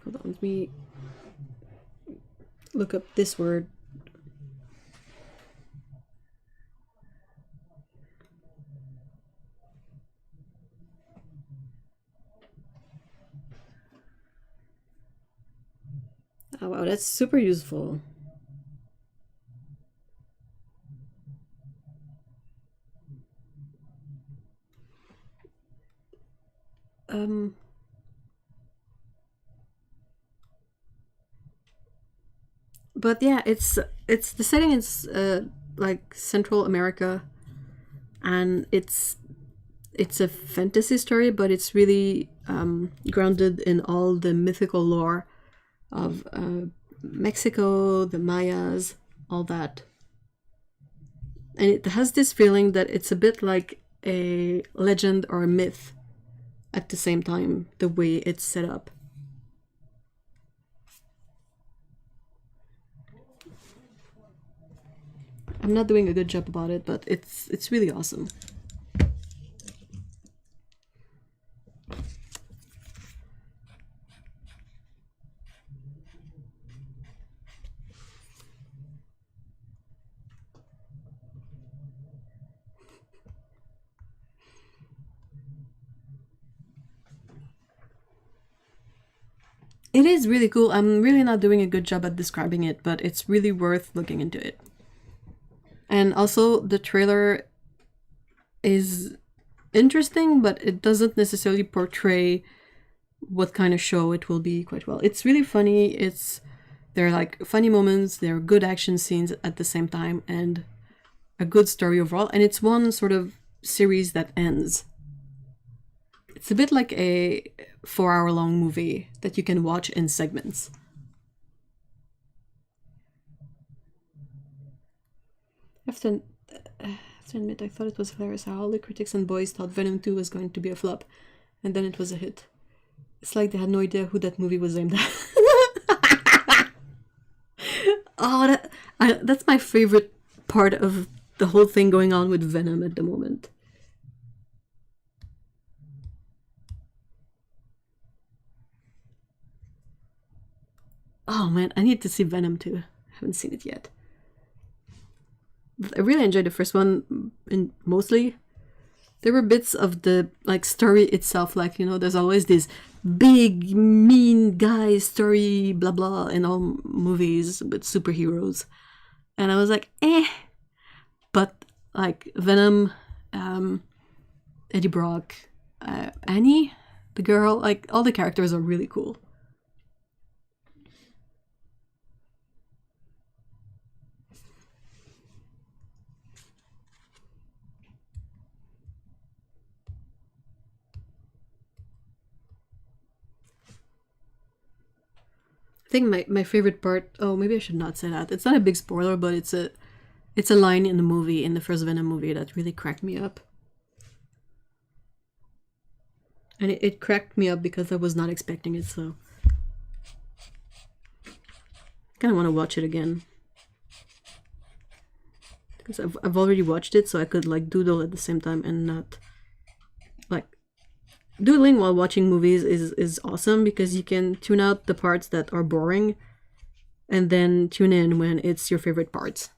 Hold on, let me look up this word. Oh wow, that's super useful. But yeah, it's the setting is like Central America, and it's a fantasy story, but it's really grounded in all the mythical lore of Mexico, the Mayas, all that. And it has this feeling that it's a bit like a legend or a myth at the same time, the way it's set up. I'm not doing a good job about it, but it's really awesome. It is really cool. I'm really not doing a good job at describing it, but it's really worth looking into it. And also, the trailer is interesting, but it doesn't necessarily portray what kind of show it will be quite well. It's really funny. There are like funny moments, there are good action scenes at the same time, and a good story overall. And it's one sort of series that ends. It's a bit like a 4-hour-long movie that you can watch in segments. I have to admit, I thought it was hilarious how all the critics and boys thought Venom 2 was going to be a flop, and then it was a hit. It's like they had no idea who that movie was aimed at. Oh, that's my favorite part of the whole thing going on with Venom at the moment. Oh man, I need to see Venom 2. I haven't seen it yet. I really enjoyed the first one, and mostly there were bits of the like story itself, like, you know, there's always this big mean guy story, blah blah, in all movies with superheroes, and I was like, but like Venom, Eddie Brock, Annie, the girl, like all the characters are really cool. I think my favorite part, oh, maybe I should not say that. It's not a big spoiler, but it's a It's a line in the movie, in the first Venom movie, that really cracked me up. And it cracked me up because I was not expecting it, so... I kind of want to watch it again. Because I've already watched it, so I could like doodle at the same time and not... Like, doodling while watching movies is awesome because you can tune out the parts that are boring and then tune in when it's your favorite parts.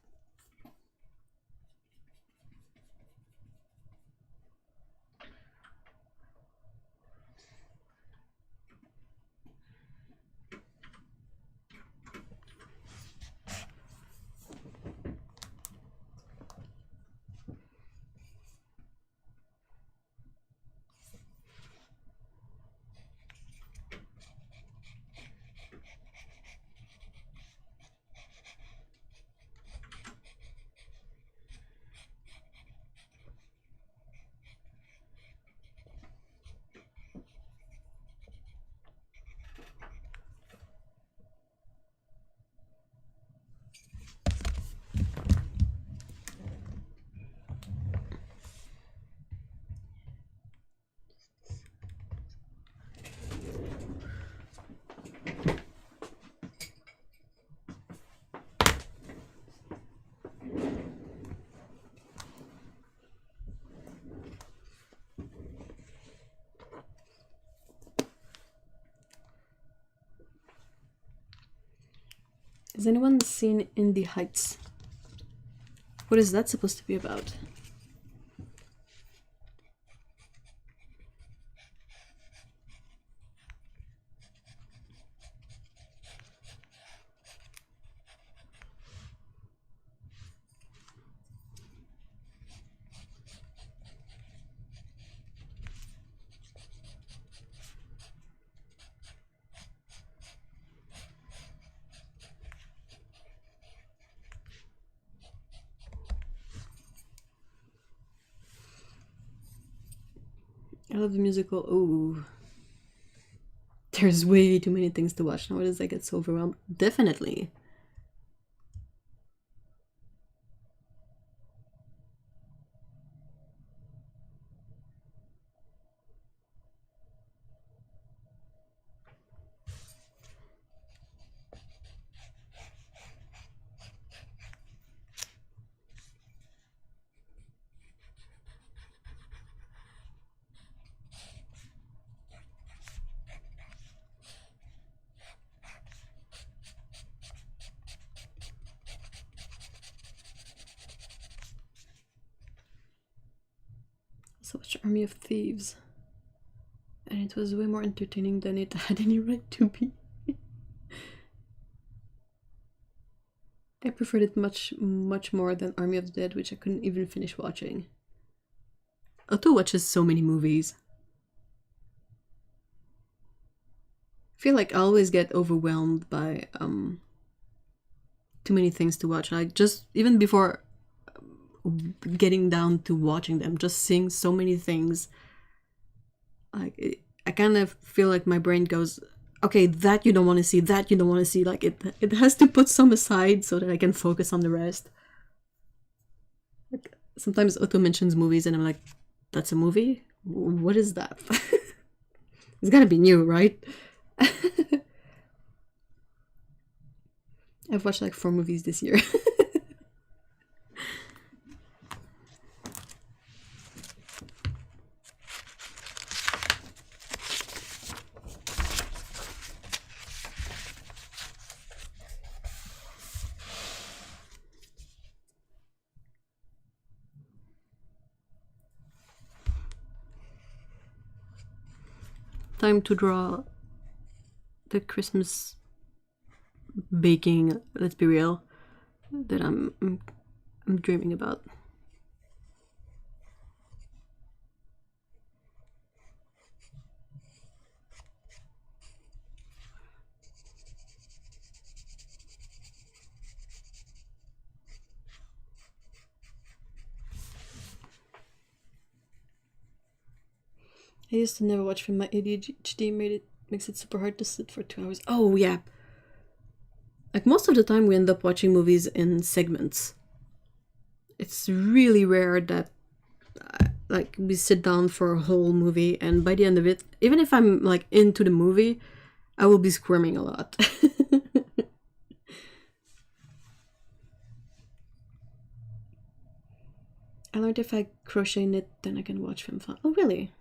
Has anyone seen In the Heights? What is that supposed to be about? I love the musical. Oh, there's way too many things to watch nowadays. I get so overwhelmed. Definitely. So much Army of Thieves, and it was way more entertaining than it had any right to be. I preferred it much more than Army of the Dead, which I couldn't even finish watching. Otto watches so many movies. I feel like I always get overwhelmed by too many things to watch. I just, even before getting down to watching them, just seeing so many things, like I kind of feel like my brain goes, okay, that you don't want to see, that you don't want to see. Like it has to put some aside so that I can focus on the rest. Like sometimes Otto mentions movies and I'm like, that's a movie? What is that? It's gotta be new, right? I've watched like 4 movies this year. Time to draw the Christmas baking, let's be real, that I'm dreaming about. I used to never watch film. My ADHD makes it super hard to sit for 2 hours. Oh yeah. Like most of the time we end up watching movies in segments. It's really rare that like we sit down for a whole movie, and by the end of it, even if I'm like into the movie, I will be squirming a lot. I learned if I crochet knit, then I can watch film fun. Oh, really?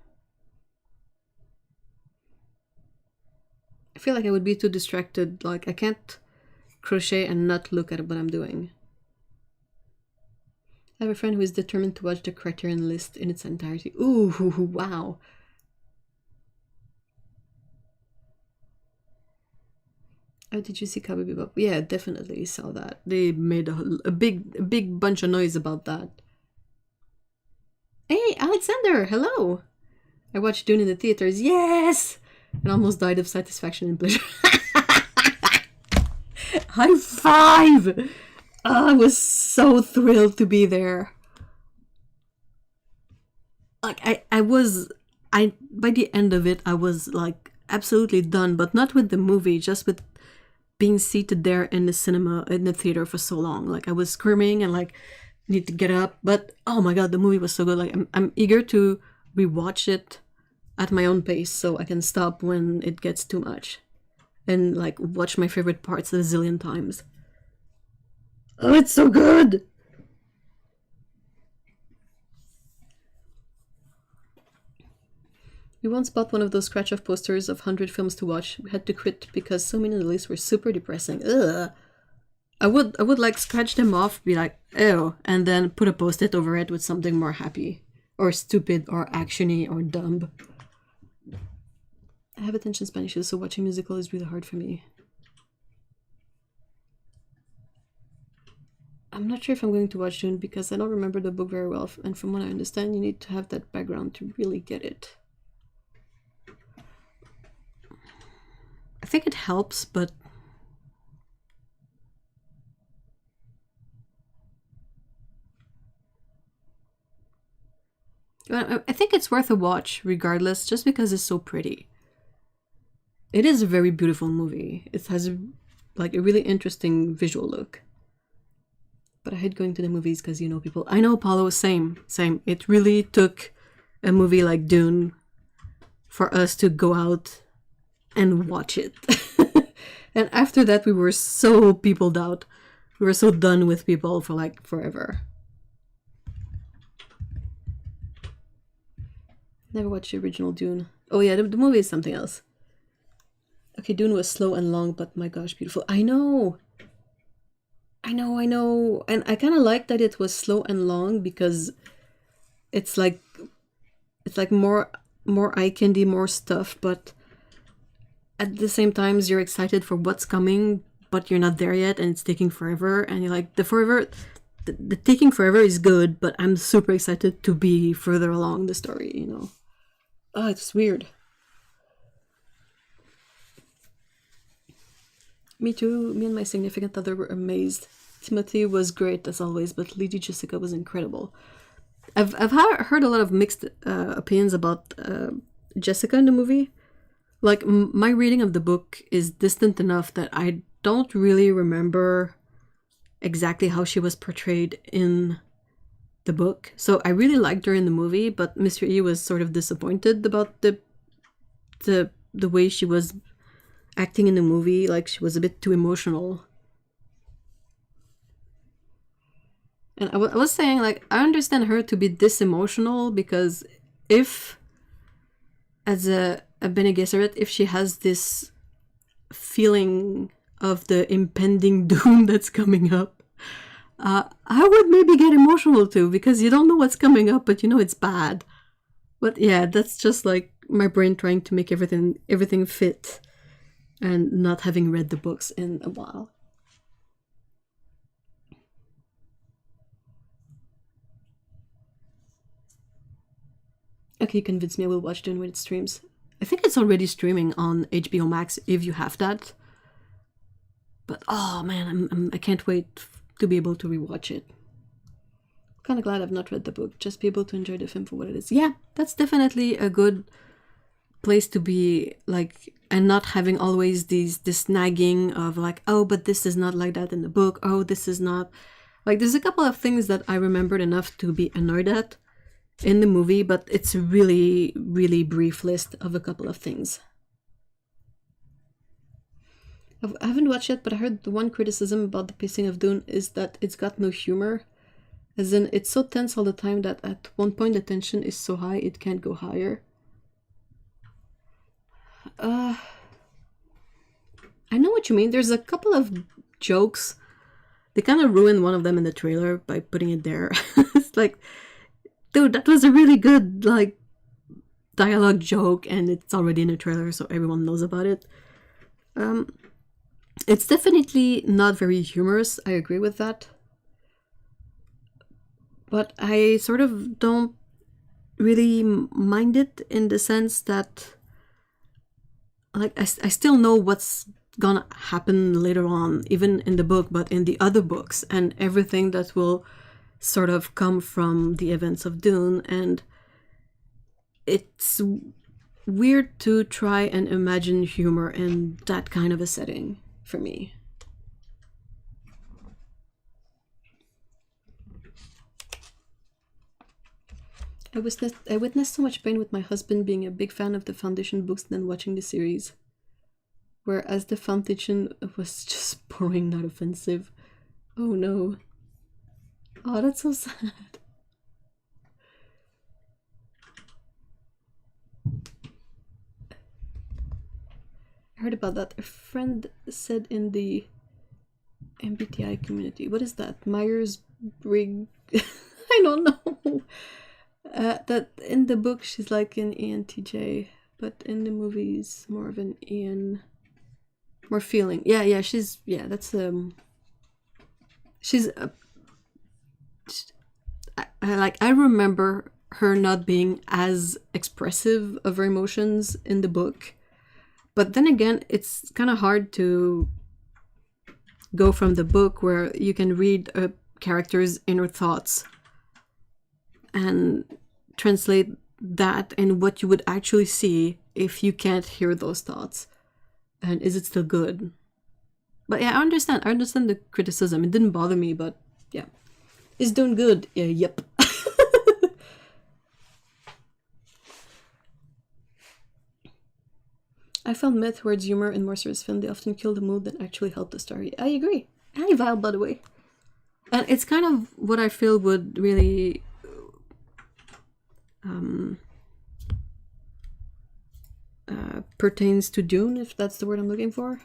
I feel like I would be too distracted. Like, I can't crochet and not look at what I'm doing. I have a friend who is determined to watch the Criterion list in its entirety. Ooh, wow. Oh, did you see Cowboy Bebop? Yeah, definitely saw that. They made a big bunch of noise about that. Hey, Alexander, hello! I watched Dune in the theaters. Yes! And almost died of satisfaction and pleasure. High five! Oh, I was so thrilled to be there. Like, by the end of it, I was like absolutely done, but not with the movie, just with being seated there in the cinema, in the theater for so long. Like, I was screaming and like, need to get up, but oh my god, the movie was so good. Like, I'm eager to rewatch it at my own pace so I can stop when it gets too much and like watch my favorite parts a zillion times. Oh, it's so good! We once bought one of those scratch-off posters of 100 films to watch. We had to quit because so many on the list were super depressing. Ugh. I would like scratch them off, be like, ew, and then put a post-it over it with something more happy, or stupid, or actiony, or dumb. I have attention span issues, so watching musical is really hard for me. I'm not sure if I'm going to watch Dune because I don't remember the book very well, and from what I understand, you need to have that background to really get it. I think it helps, but I think it's worth a watch regardless, just because it's so pretty. It is a very beautiful movie. It has like a really interesting visual look. But I hate going to the movies because, you know, people... I know, Paulo, same. It really took a movie like Dune for us to go out and watch it. And after that, we were so peopled out. We were so done with people for like forever. Never watched the original Dune. Oh yeah, the movie is something else. Okay, Dune was slow and long, but my gosh, beautiful. I know. And I kind of like that it was slow and long because it's like more eye candy, more stuff, but at the same time you're excited for what's coming, but you're not there yet and it's taking forever, and you're like, the taking forever is good, but I'm super excited to be further along the story, you know. Oh, it's weird. Me too. Me and my significant other were amazed. Timothy was great as always, but Lady Jessica was incredible. I've heard a lot of mixed opinions about Jessica in the movie. Like, my reading of the book is distant enough that I don't really remember exactly how she was portrayed in the book. So I really liked her in the movie, but Mr. E was sort of disappointed about the way she was acting in the movie. Like, she was a bit too emotional. And I was saying, like, I understand her to be this emotional because if, as a Bene Gesserit, if she has this feeling of the impending doom that's coming up, I would maybe get emotional too, because you don't know what's coming up, but you know it's bad. But yeah, that's just like my brain trying to make everything fit and not having read the books in a while. Okay, you convinced me. I will watch Dune when it streams. I think it's already streaming on HBO Max if you have that. But oh man, I can't wait to be able to rewatch it. Kind of glad I've not read the book. Just be able to enjoy the film for what it is. Yeah, that's definitely a good place to be, like, and not having always this nagging of like, oh, but this is not like that in the book. Oh, this is not Like, there's a couple of things that I remembered enough to be annoyed at in the movie, but it's a really, really brief list of a couple of things. I haven't watched it, but I heard the one criticism about the pacing of Dune is that it's got no humor. As in, it's so tense all the time that at one point the tension is so high it can't go higher. I know what you mean. There's a couple of jokes. They kind of ruined one of them in the trailer by putting it there. It's like, dude, that was a really good, like, dialogue joke, and it's already in the trailer, so everyone knows about it. It's definitely not very humorous. I agree with that. But I sort of don't really mind it in the sense that, like, I still know what's gonna happen later on, even in the book, but in the other books, and everything that will sort of come from the events of Dune. And it's weird to try and imagine humor in that kind of a setting for me. I witnessed so much pain with my husband being a big fan of the Foundation books than watching the series. Whereas the Foundation was just boring, not offensive. Oh no. Oh, that's so sad. I heard about that. A friend said in the MBTI community. What is that? Myers-Briggs? I don't know. That in the book she's like an ENTJ, but in the movies more of an EN, more feeling. Yeah, she's that's she's I remember her not being as expressive of her emotions in the book, but then again, it's kind of hard to go from the book where you can read a character's inner thoughts and translate that in what you would actually see if you can't hear those thoughts. And is it still good? But yeah, I understand the criticism. It didn't bother me, but yeah. Is Dune good? Yeah, yep. I found myth words humor in more serious film. They often kill the mood than actually help the story. I agree. Hi, Val, by the way. And it's kind of what I feel would really pertains to Dune, if that's the word I'm looking for.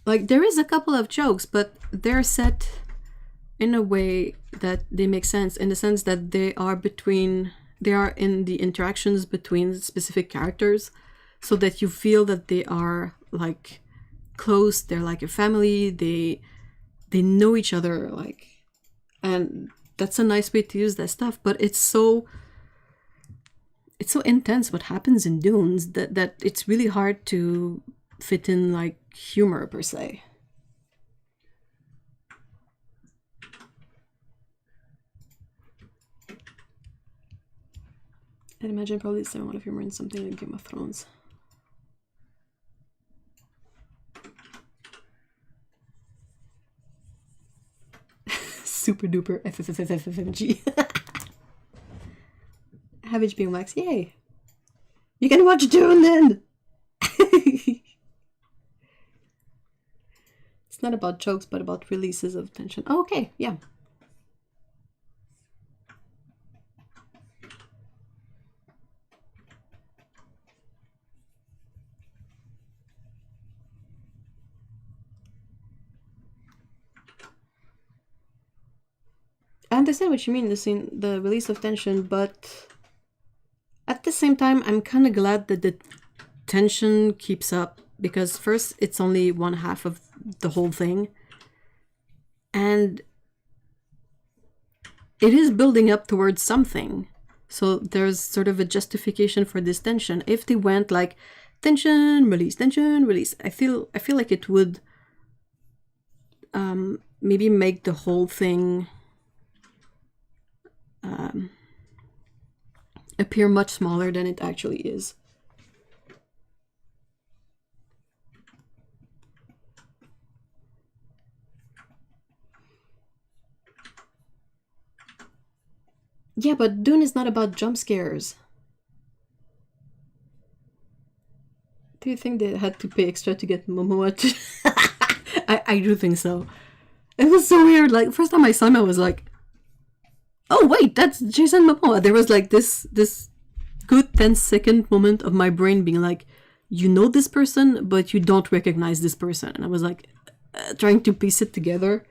Like, there is a couple of jokes, but they're set in a way that they make sense, in the sense that they are in the interactions between specific characters, so that you feel that they are like close, they're like a family, they know each other, like, and that's a nice way to use that stuff. But it's so intense what happens in Dunes that it's really hard to fit in like humor per se. I'd imagine probably the same amount of humor in something like Game of Thrones. Super duper FFFFFMG. Have HBO Max, yay! You can watch Dune then! It's not about jokes, but about releases of tension. Oh, okay, yeah. I understand what you mean, the release of tension, but at the same time, I'm kind of glad that the tension keeps up, because first, it's only one half of the whole thing, and it is building up towards something. So there's sort of a justification for this tension. If they went like tension, release, I feel like it would maybe make the whole thing appear much smaller than it actually is. Yeah, but Dune is not about jump scares. Do you think they had to pay extra to get Momoa to... I do think so. It was so weird. Like, first time I saw him, I was like, oh wait, that's Jason Momoa. There was like this good 10-second moment of my brain being like, you know this person, but you don't recognize this person. And I was like, trying to piece it together.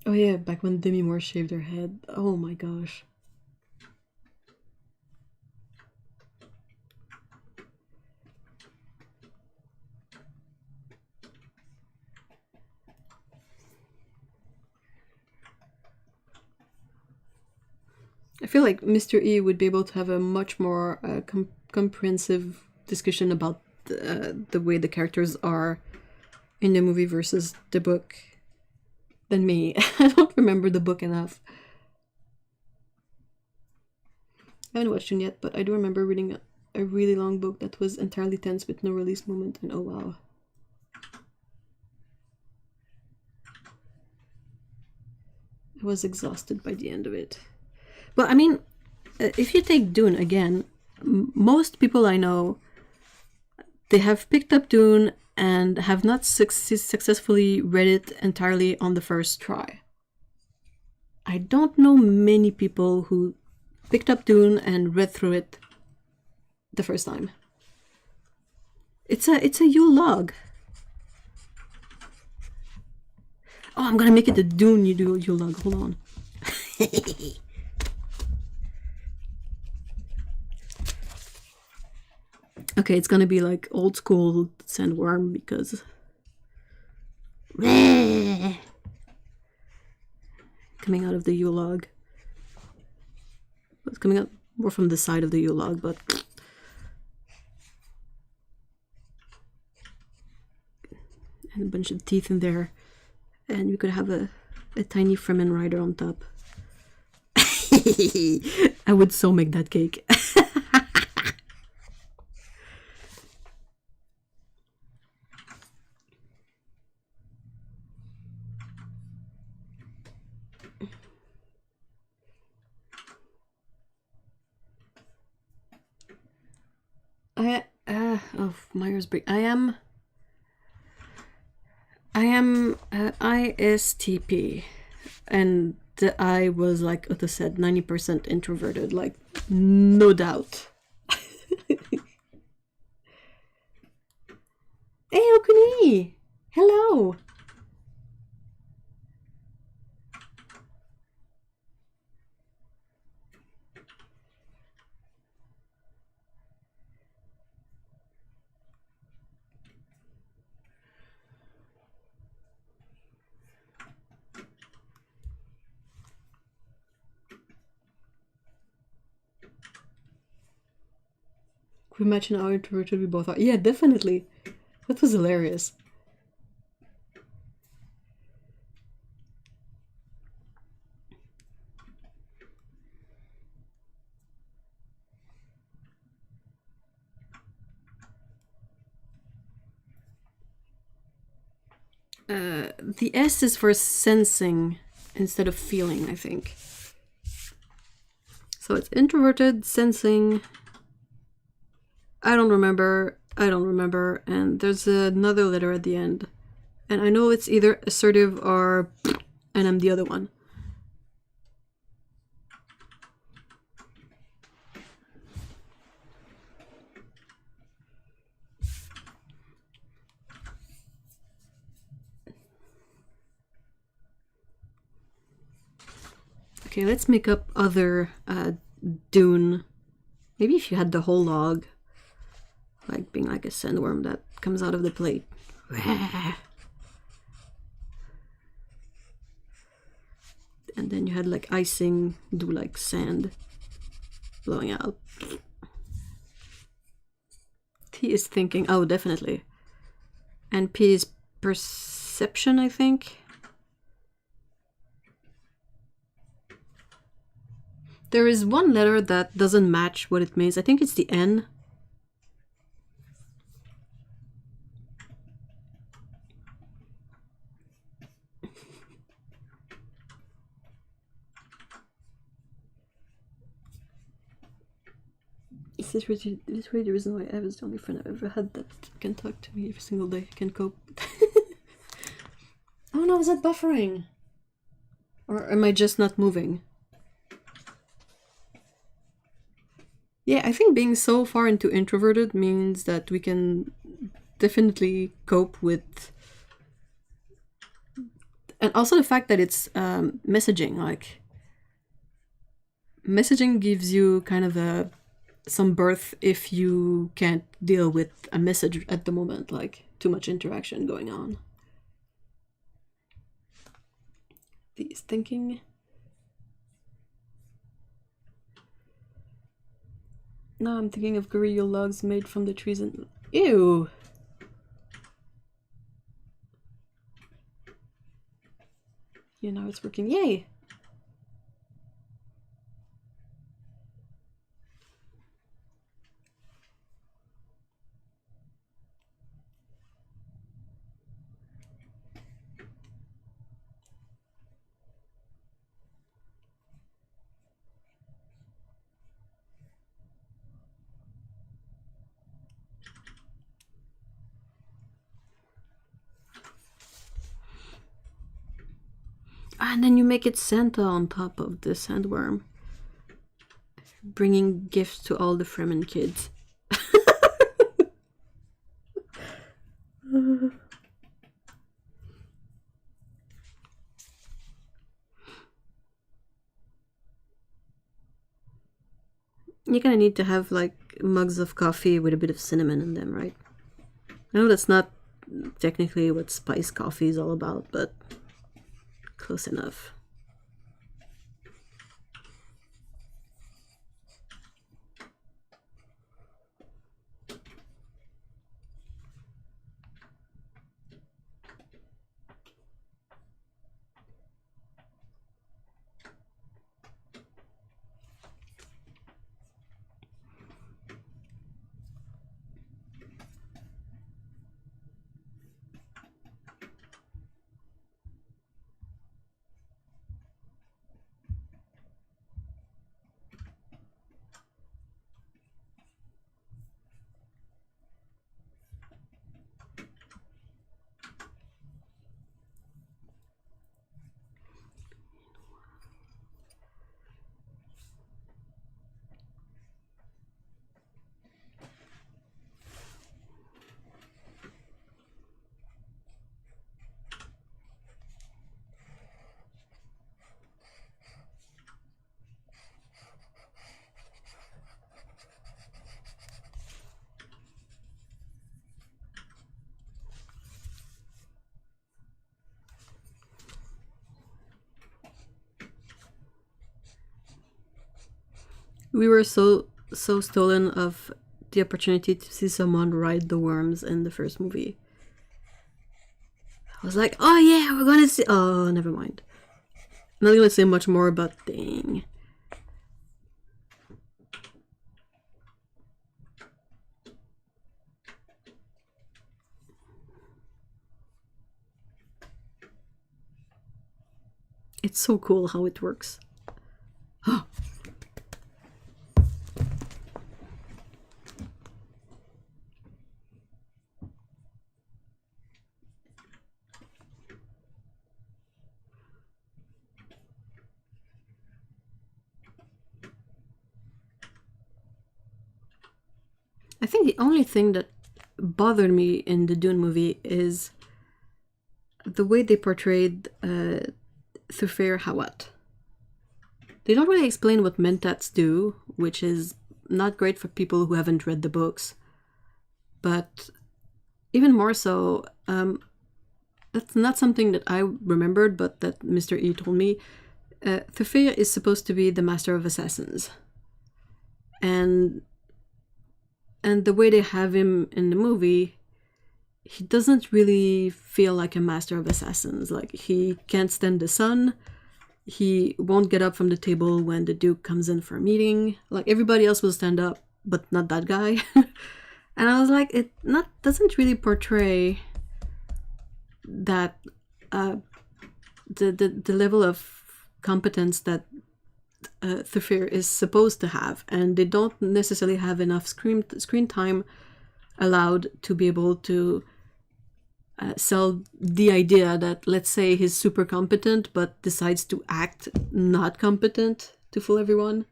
Oh yeah, back when Demi Moore shaved her head. Oh my gosh. I feel like Mr. E would be able to have a much more comprehensive discussion about the way the characters are in the movie versus the book than me. I don't remember the book enough. I haven't watched it yet, but I do remember reading a really long book that was entirely tense with no release moment, and oh wow. I was exhausted by the end of it. But I mean, if you take Dune again, most people I know, they have picked up Dune and have not successfully read it entirely on the first try. I don't know many people who picked up Dune and read through it the first time. It's a Yule log. Oh, I'm gonna make it a Dune Yule log. Hold on. Okay, it's gonna be like old school sandworm because coming out of the Yule log. It's coming out more from the side of the Yule log, but and a bunch of teeth in there, and we could have a tiny Fremen rider on top. I would so make that cake. Myers-Briggs. I am ISTP, and the I was, like Otto said, 90% introverted, like no doubt. Hey Okuni! Hello! Can we imagine how introverted we both are? Yeah, definitely. That was hilarious. The S is for sensing instead of feeling, I think. So it's introverted, sensing. I don't remember, and there's another letter at the end. And I know it's either assertive or and I'm the other one. Okay, let's make up other Dune. Maybe if you had the whole log, like being like a sandworm that comes out of the plate. And then you had like icing, do like sand blowing out. T is thinking, oh, definitely. And P is perception, I think. There is one letter that doesn't match what it means. I think it's the N. Is this really the reason why Eva's the only friend I've ever had that can talk to me every single day, can cope? Oh no, is that buffering? Or am I just not moving? Yeah, I think being so far into introverted means that we can definitely cope with... And also the fact that it's messaging, like... Messaging gives you kind of some birth if you can't deal with a message at the moment, like too much interaction going on. These thinking... Now I'm thinking of gorilla logs made from the trees and... Ew! Yeah, now it's working. Yay! And then you make it Santa on top of the sandworm. Bringing gifts to all the Fremen kids. You're gonna need to have like mugs of coffee with a bit of cinnamon in them, right? I know that's not technically what spice coffee is all about, but close enough. We were so stolen of the opportunity to see someone ride the worms in the first movie. I was like, oh yeah, we're gonna see... Oh, never mind. I'm not gonna say much more about Dang. It's so cool how it works. I think the only thing that bothered me in the Dune movie is the way they portrayed Thufir Hawat. They don't really explain what mentats do, which is not great for people who haven't read the books. But even more so, that's not something that I remembered, but that Mr. E told me. Thufir is supposed to be the master of assassins. And the way they have him in the movie, he doesn't really feel like a master of assassins. Like, he can't stand the sun. he won't get up from the table when the Duke comes in for a meeting. Like, everybody else will stand up, but not that guy. And I was like, it doesn't really portray that the level of competence that Thufir is supposed to have, and they don't necessarily have enough screen time allowed to be able to sell the idea that, let's say, he's super competent but decides to act not competent to fool everyone.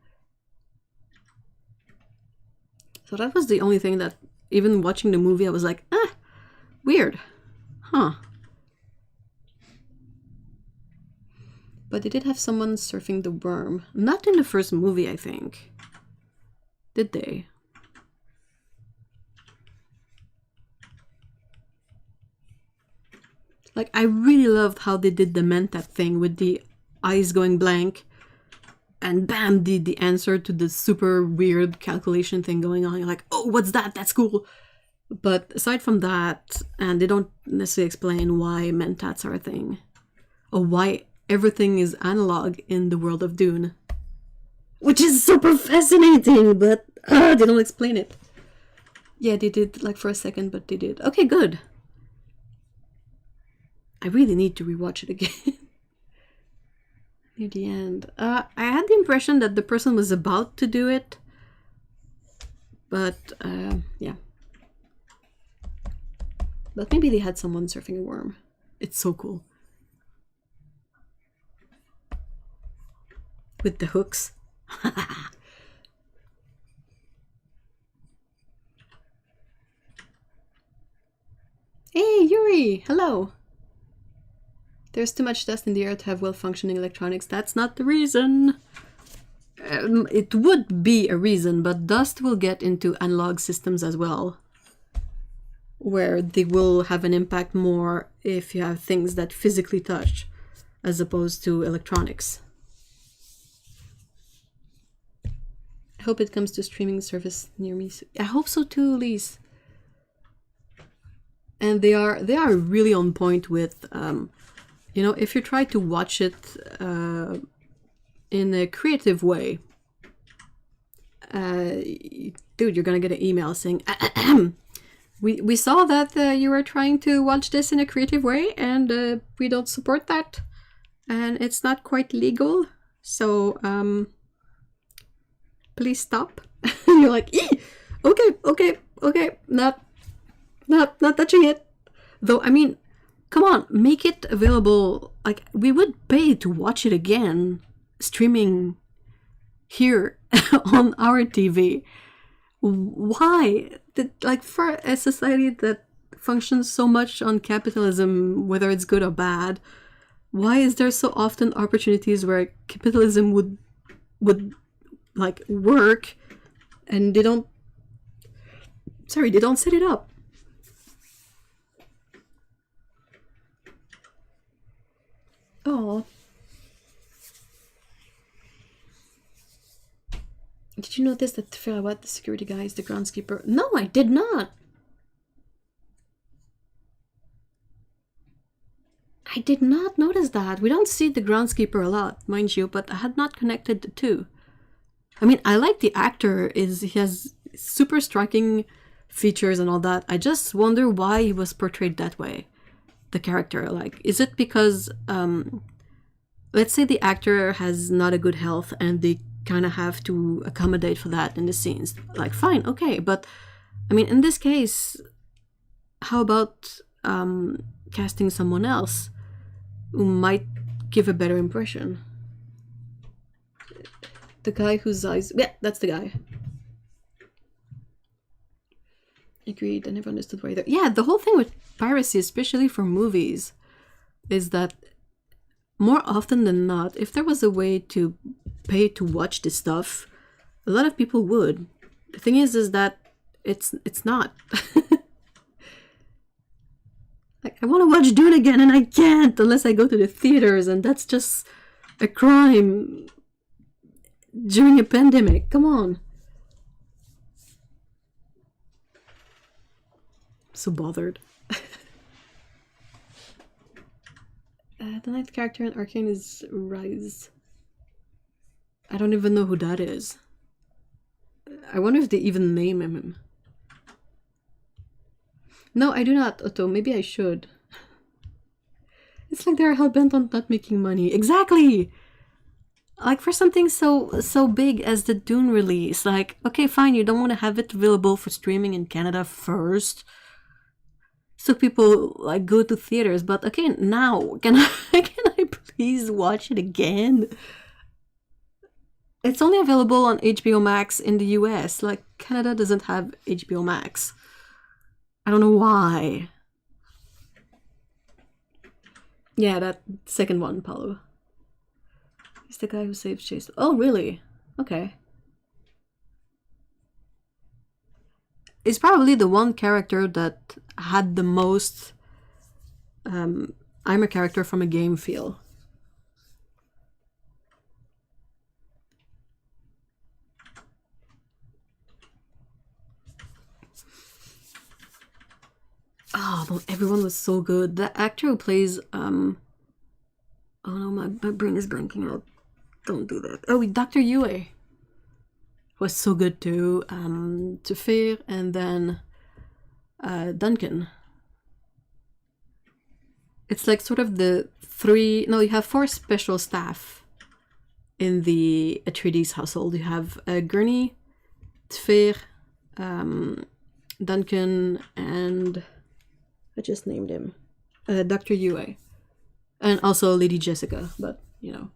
So that was the only thing that, even watching the movie, I was like, weird, huh? But they did have someone surfing the worm. Not in the first movie, I think. Did they? Like, I really loved how they did the Mentat thing with the eyes going blank. And bam, the answer to the super weird calculation thing going on. You're like, oh, what's that? That's cool. But aside from that, and they don't necessarily explain why Mentats are a thing. Or why everything is analog in the world of Dune. Which is super fascinating, but they don't explain it. Yeah, they did, like, for a second, but they did. Okay, good. I really need to rewatch it again. Near the end. I had the impression that the person was about to do it. But, yeah. But maybe they had someone surfing a worm. It's so cool. With the hooks. Hey, Yuri! Hello! There's too much dust in the air to have well-functioning electronics. That's not the reason. It would be a reason, but dust will get into analog systems as well, where they will have an impact more if you have things that physically touch, as opposed to electronics. I hope it comes to streaming service near me. I hope so too, Lise. And they are really on point with, you know, if you try to watch it in a creative way, dude, you're gonna get an email saying, we saw that you were trying to watch this in a creative way, and we don't support that, and it's not quite legal, so please stop. And you're like, okay, not touching it. Though, I mean, come on, make it available. Like, we would pay to watch it again, streaming here on our TV. Why? Like, for a society that functions so much on capitalism, whether it's good or bad, why is there so often opportunities where capitalism would like work, and they don't set it up? Oh. Did you notice that Ferawat, the security guy, is the groundskeeper? No, I did not. I did not notice that. We don't see the groundskeeper a lot, mind you, but I had not connected the two. I mean, I like the actor. He has super striking features and all that. I just wonder why he was portrayed that way. The character, like, is it because let's say the actor has not a good health and they kind of have to accommodate for that in the scenes, like, fine, okay, but I mean, in this case, how about casting someone else who might give a better impression? The guy whose eyes, yeah, that's the guy. Agreed. I never understood why. Yeah, the whole thing with piracy, especially for movies, is that more often than not, if there was a way to pay to watch this stuff, a lot of people would. The thing is that it's not. Like, I want to watch Dune again, and I can't unless I go to the theaters, and that's just a crime during a pandemic. Come on. So bothered. The ninth character in Arcane is Rise. I don't even know who that is. I wonder if they even name him. No, I do not, Otto. Maybe I should. It's like they're hell-bent on not making money. Exactly! Like, for something so big as the Dune release, like, okay, fine, you don't want to have it available for streaming in Canada first, so people, like, go to theaters, but okay, now, can I please watch it again? It's only available on HBO Max in the US, like, Canada doesn't have HBO Max. I don't know why. Yeah, that second one, Paulo. He's the guy who saved Chase. Oh, really? Okay. It's probably the one character that had the most I'm a character from a game feel. Oh, but everyone was so good. The actor who plays oh no, my brain is blanking out. Don't do that. Oh, Dr. Yue was so good too. Tefir and then Duncan. It's like sort of the three. No, you have four special staff in the Atreides household. You have Gurney, Tefir, Duncan, and I just named him Dr. Yue, and also Lady Jessica. But you know.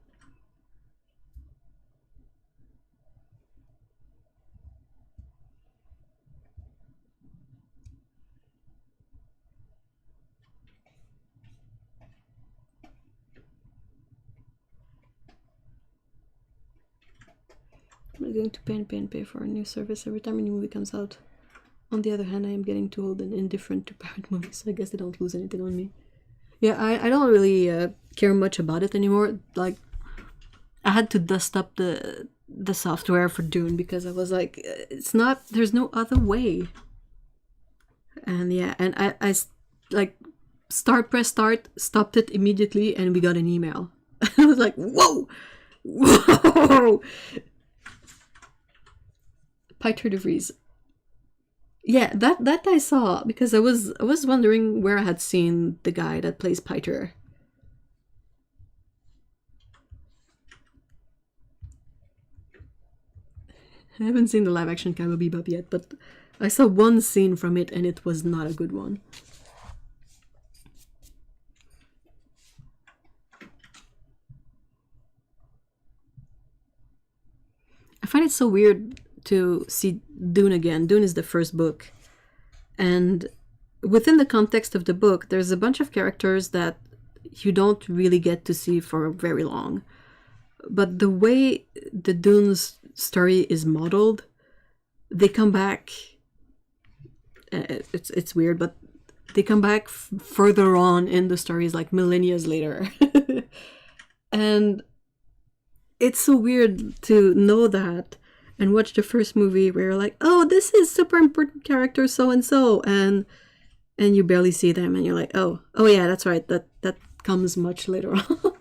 I'm going to pay for a new service every time a new movie comes out. On the other hand, I am getting too old and indifferent to pirate movies, so I guess they don't lose anything on me. Yeah, I don't really care much about it anymore. Like, I had to dust up the software for Dune because I was like, it's not, there's no other way. And yeah, and I like, press start, stopped it immediately, and we got an email. I was like, whoa! Whoa! Piter de Vries. Yeah, that I saw because I was wondering where I had seen the guy that plays Piter. I haven't seen the live action Cowboy Bebop yet, but I saw one scene from it and it was not a good one. I find it so weird to see Dune again. Dune is the first book. And within the context of the book, there's a bunch of characters that you don't really get to see for very long. But the way the Dune's story is modeled, they come back. It's weird, but they come back further on in the stories, like millennia later. And it's so weird to know that and watch the first movie where you're like, oh, this is super important character so-and-so, and you barely see them, and you're like, oh yeah, that's right, that comes much later on.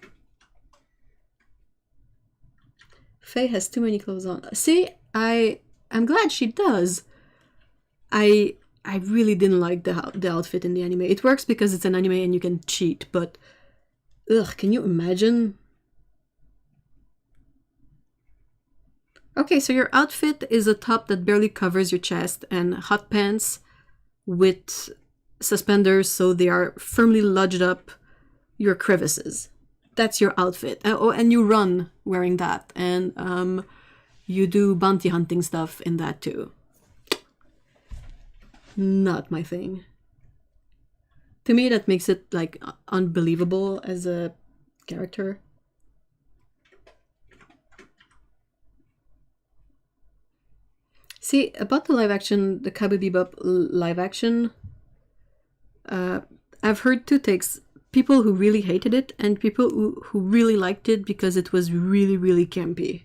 Faye has too many clothes on. See, I'm glad she does. I really didn't like the outfit in the anime. It works because it's an anime and you can cheat, but ugh, can you imagine? Okay, so your outfit is a top that barely covers your chest and hot pants with suspenders so they are firmly lodged up your crevices. That's your outfit. Oh, and you run wearing that. And you do bounty hunting stuff in that too. Not my thing. To me, that makes it like unbelievable as a character. See, about the live action, the Cowboy Bebop live action, I've heard two takes. People who really hated it and people who really liked it because it was really, really campy.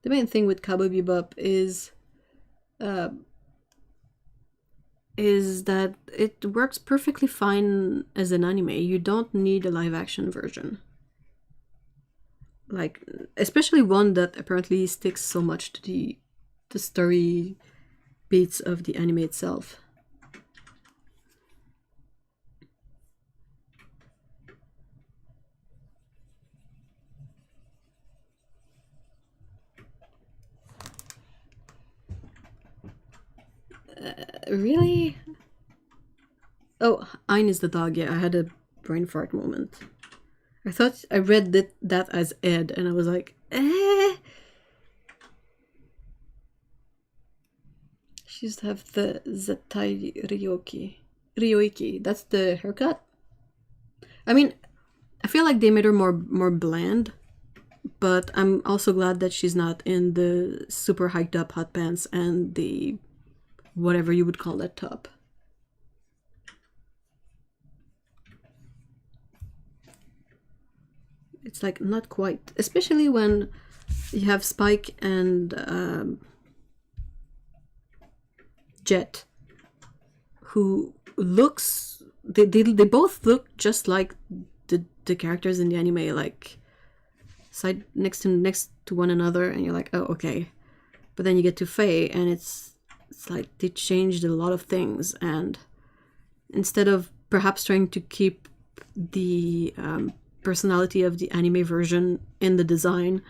the main thing with Cowboy Bebop is that it works perfectly fine as an anime. You don't need a live action version. Like, especially one that apparently sticks so much to the story beats of the anime itself. Really? Oh, Ein is the dog. Yeah, I had a brain fart moment. I thought I read that as Ed, and I was like, eh. She used to have the Zetai Ryoiki. That's the haircut. I mean, I feel like they made her more bland, but I'm also glad that she's not in the super hiked up hot pants and the whatever you would call that top. It's like not quite, especially when you have Spike and Jet, who looks they both look just like the characters in the anime, like side next to one another, and you're like, oh, okay. But then you get to Faye, and it's like they changed a lot of things, and instead of perhaps trying to keep the personality of the anime version in the design,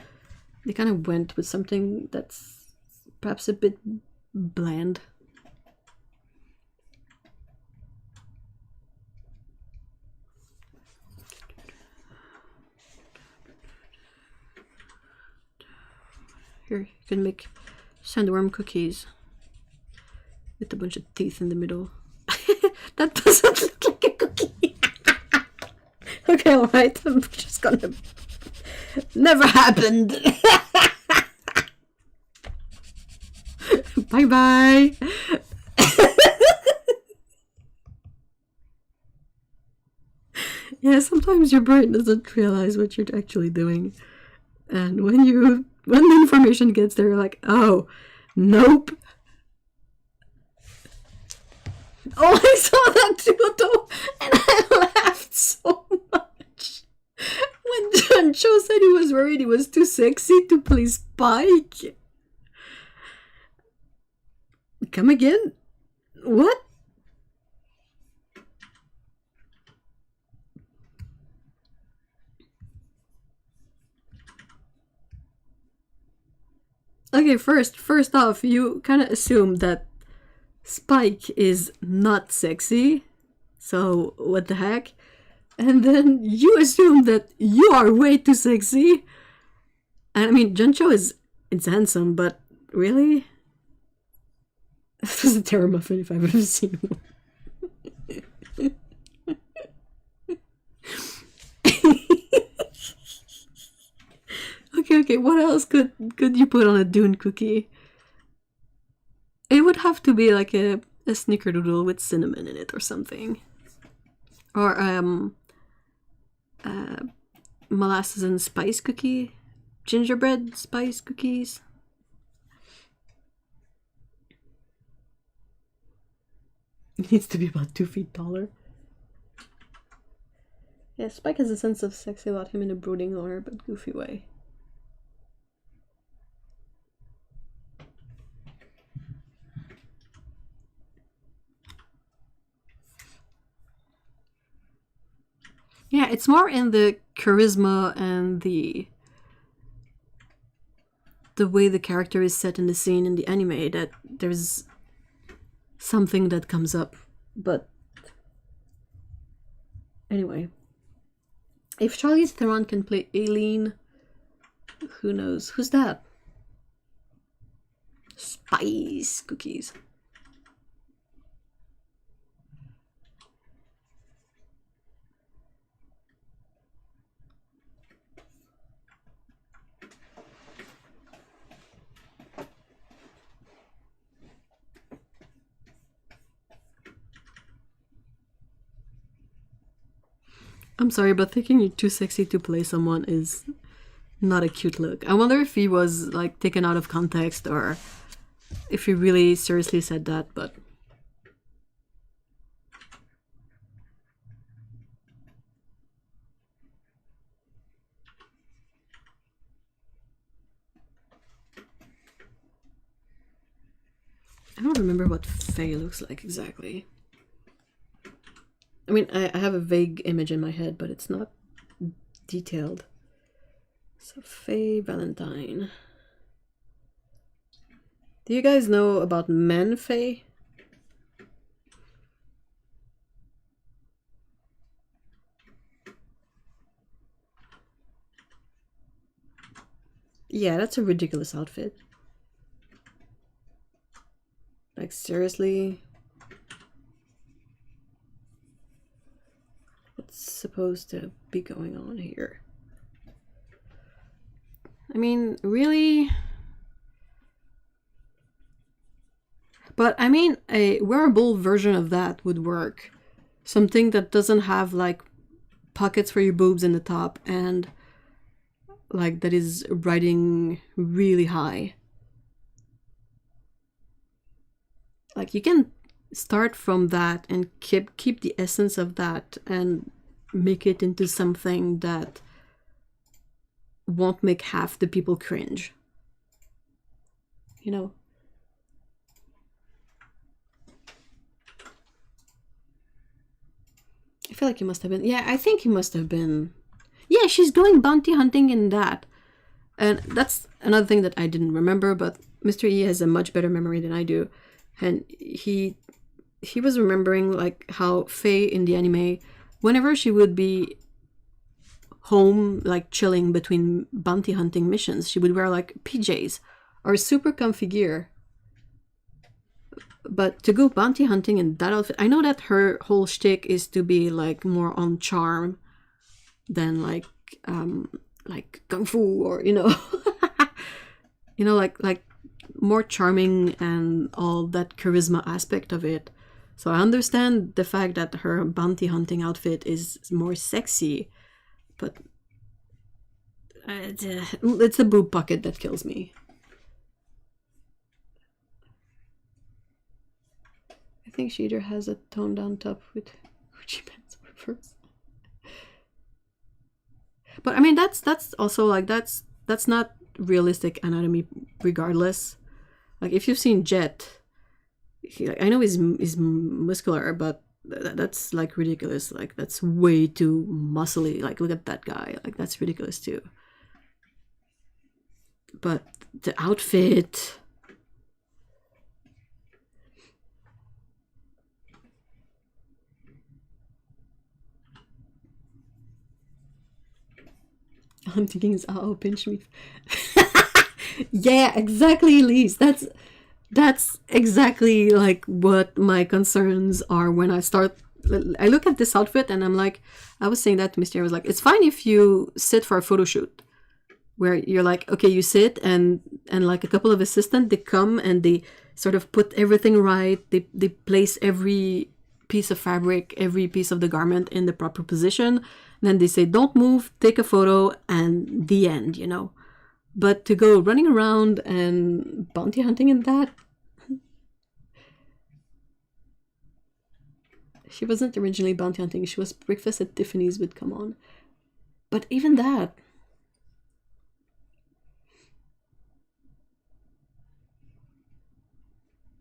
they kind of went with something that's perhaps a bit bland. Here, you can make sandworm cookies with a bunch of teeth in the middle. That doesn't look like a cookie. Okay, alright, I'm just gonna... Never happened. Bye-bye. Yeah, sometimes your brain doesn't realize what you're actually doing. And when the information gets there, you're like, oh, nope. Oh, I saw that too, though, and I laughed so much. When John Cho said he was worried he was too sexy to play Spike. Come again? What? Okay, first off, you kind of assume that Spike is not sexy, so what the heck? And then you assume that you are way too sexy. And I mean, Juncho it's handsome, but really? This was a terror muffin if I've ever seen one. Okay, what else could you put on a Dune cookie? It would have to be like a snickerdoodle with cinnamon in it or something. Or molasses and spice cookie. Gingerbread spice cookies. It needs to be about 2 feet taller. Yeah, Spike has a sense of sexy about him in a brooding lore, but goofy way. Yeah, it's more in the charisma and the way the character is set in the scene in the anime that there's something that comes up. But anyway, if Charlize Theron can play Aileen, who knows? Who's that? Spice cookies. I'm sorry, but thinking you're too sexy to play someone is not a cute look. I wonder if he was like taken out of context or if he really seriously said that, but I don't remember what Faye looks like exactly. I mean, I have a vague image in my head, but it's not detailed. So Faye Valentine. Do you guys know about men Faye? Yeah, that's a ridiculous outfit. Like, seriously? What's supposed to be going on here? I mean, really? But I mean, a wearable version of that would work. Something that doesn't have like pockets for your boobs in the top and like that is riding really high. Like you can start from that and keep the essence of that and make it into something that won't make half the people cringe. You know? I feel like he must have been. Yeah, I think he must have been. Yeah, she's going bounty hunting in that. And that's another thing that I didn't remember, but Mr. E has a much better memory than I do. And he was remembering like how Faye in the anime, whenever she would be home, like chilling between bounty hunting missions, she would wear like PJs or super comfy gear. But to go bounty hunting in that outfit, I know that her whole shtick is to be like more on charm than like kung fu or like more charming and all that charisma aspect of it. So I understand the fact that her bounty hunting outfit is more sexy, but it's the boob pocket that kills me. I think she either has a toned down top with Gucci pants or first. But I mean that's also like that's not realistic anatomy regardless. Like if you've seen Jet, I know he's muscular, but that's like ridiculous. Like that's way too muscly. Like look at that guy. Like that's ridiculous too. But the outfit. I'm thinking is pinch me. Yeah, exactly, Elise. That's exactly like what my concerns are when I look at this outfit and I'm like, I was saying that to Mr. I was like, it's fine if you sit for a photo shoot where you're like, okay, you sit and like a couple of assistants, they come and they sort of put everything right. They place every piece of fabric, every piece of the garment in the proper position. And then they say, don't move, take a photo, and the end, But to go running around and bounty hunting in that, she wasn't originally bounty hunting. She was breakfast at Tiffany's with Come On. But even that.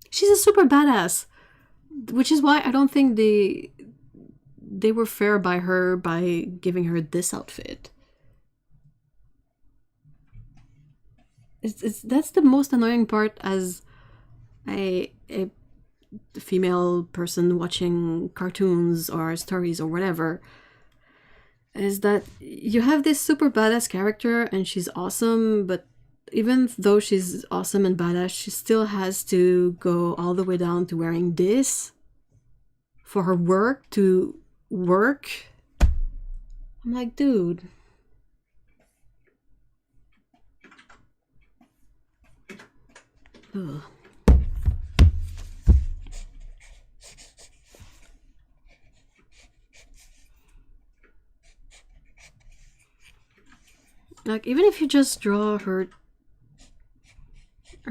She's a super badass. Which is why I don't think they were fair by her by giving her this outfit. That's the most annoying part as a female person watching cartoons or stories or whatever, is that you have this super badass character and she's awesome, but even though she's awesome and badass, she still has to go all the way down to wearing this for her work to work. I'm like, dude. Ugh. Like, even if you just draw her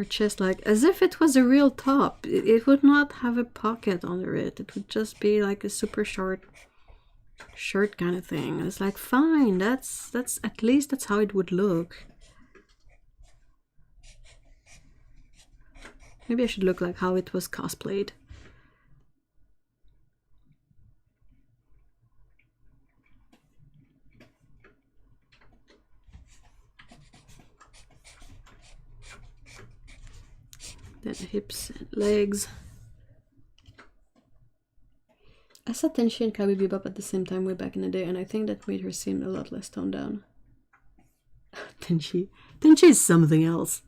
chest, like, as if it was a real top, it would not have a pocket under it. It would just be like a super short shirt kind of thing. It's like, fine, that's at least that's how it would look. Maybe I should look like how it was cosplayed. Then hips and legs. I saw Tenchi and Cowboy Bebop at the same time way back in the day, and I think that made her seem a lot less toned down. Tenchi is something else.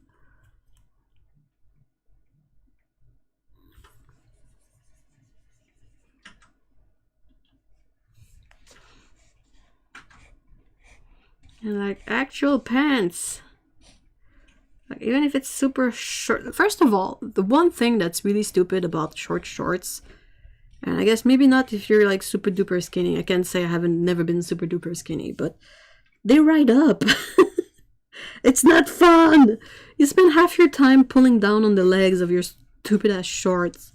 And like actual pants. Like, even if it's super short. First of all, the one thing that's really stupid about short shorts, and I guess maybe not if you're like super duper skinny. I can't say I haven't never been super duper skinny, but they ride up. It's not fun. You spend half your time pulling down on the legs of your stupid ass shorts.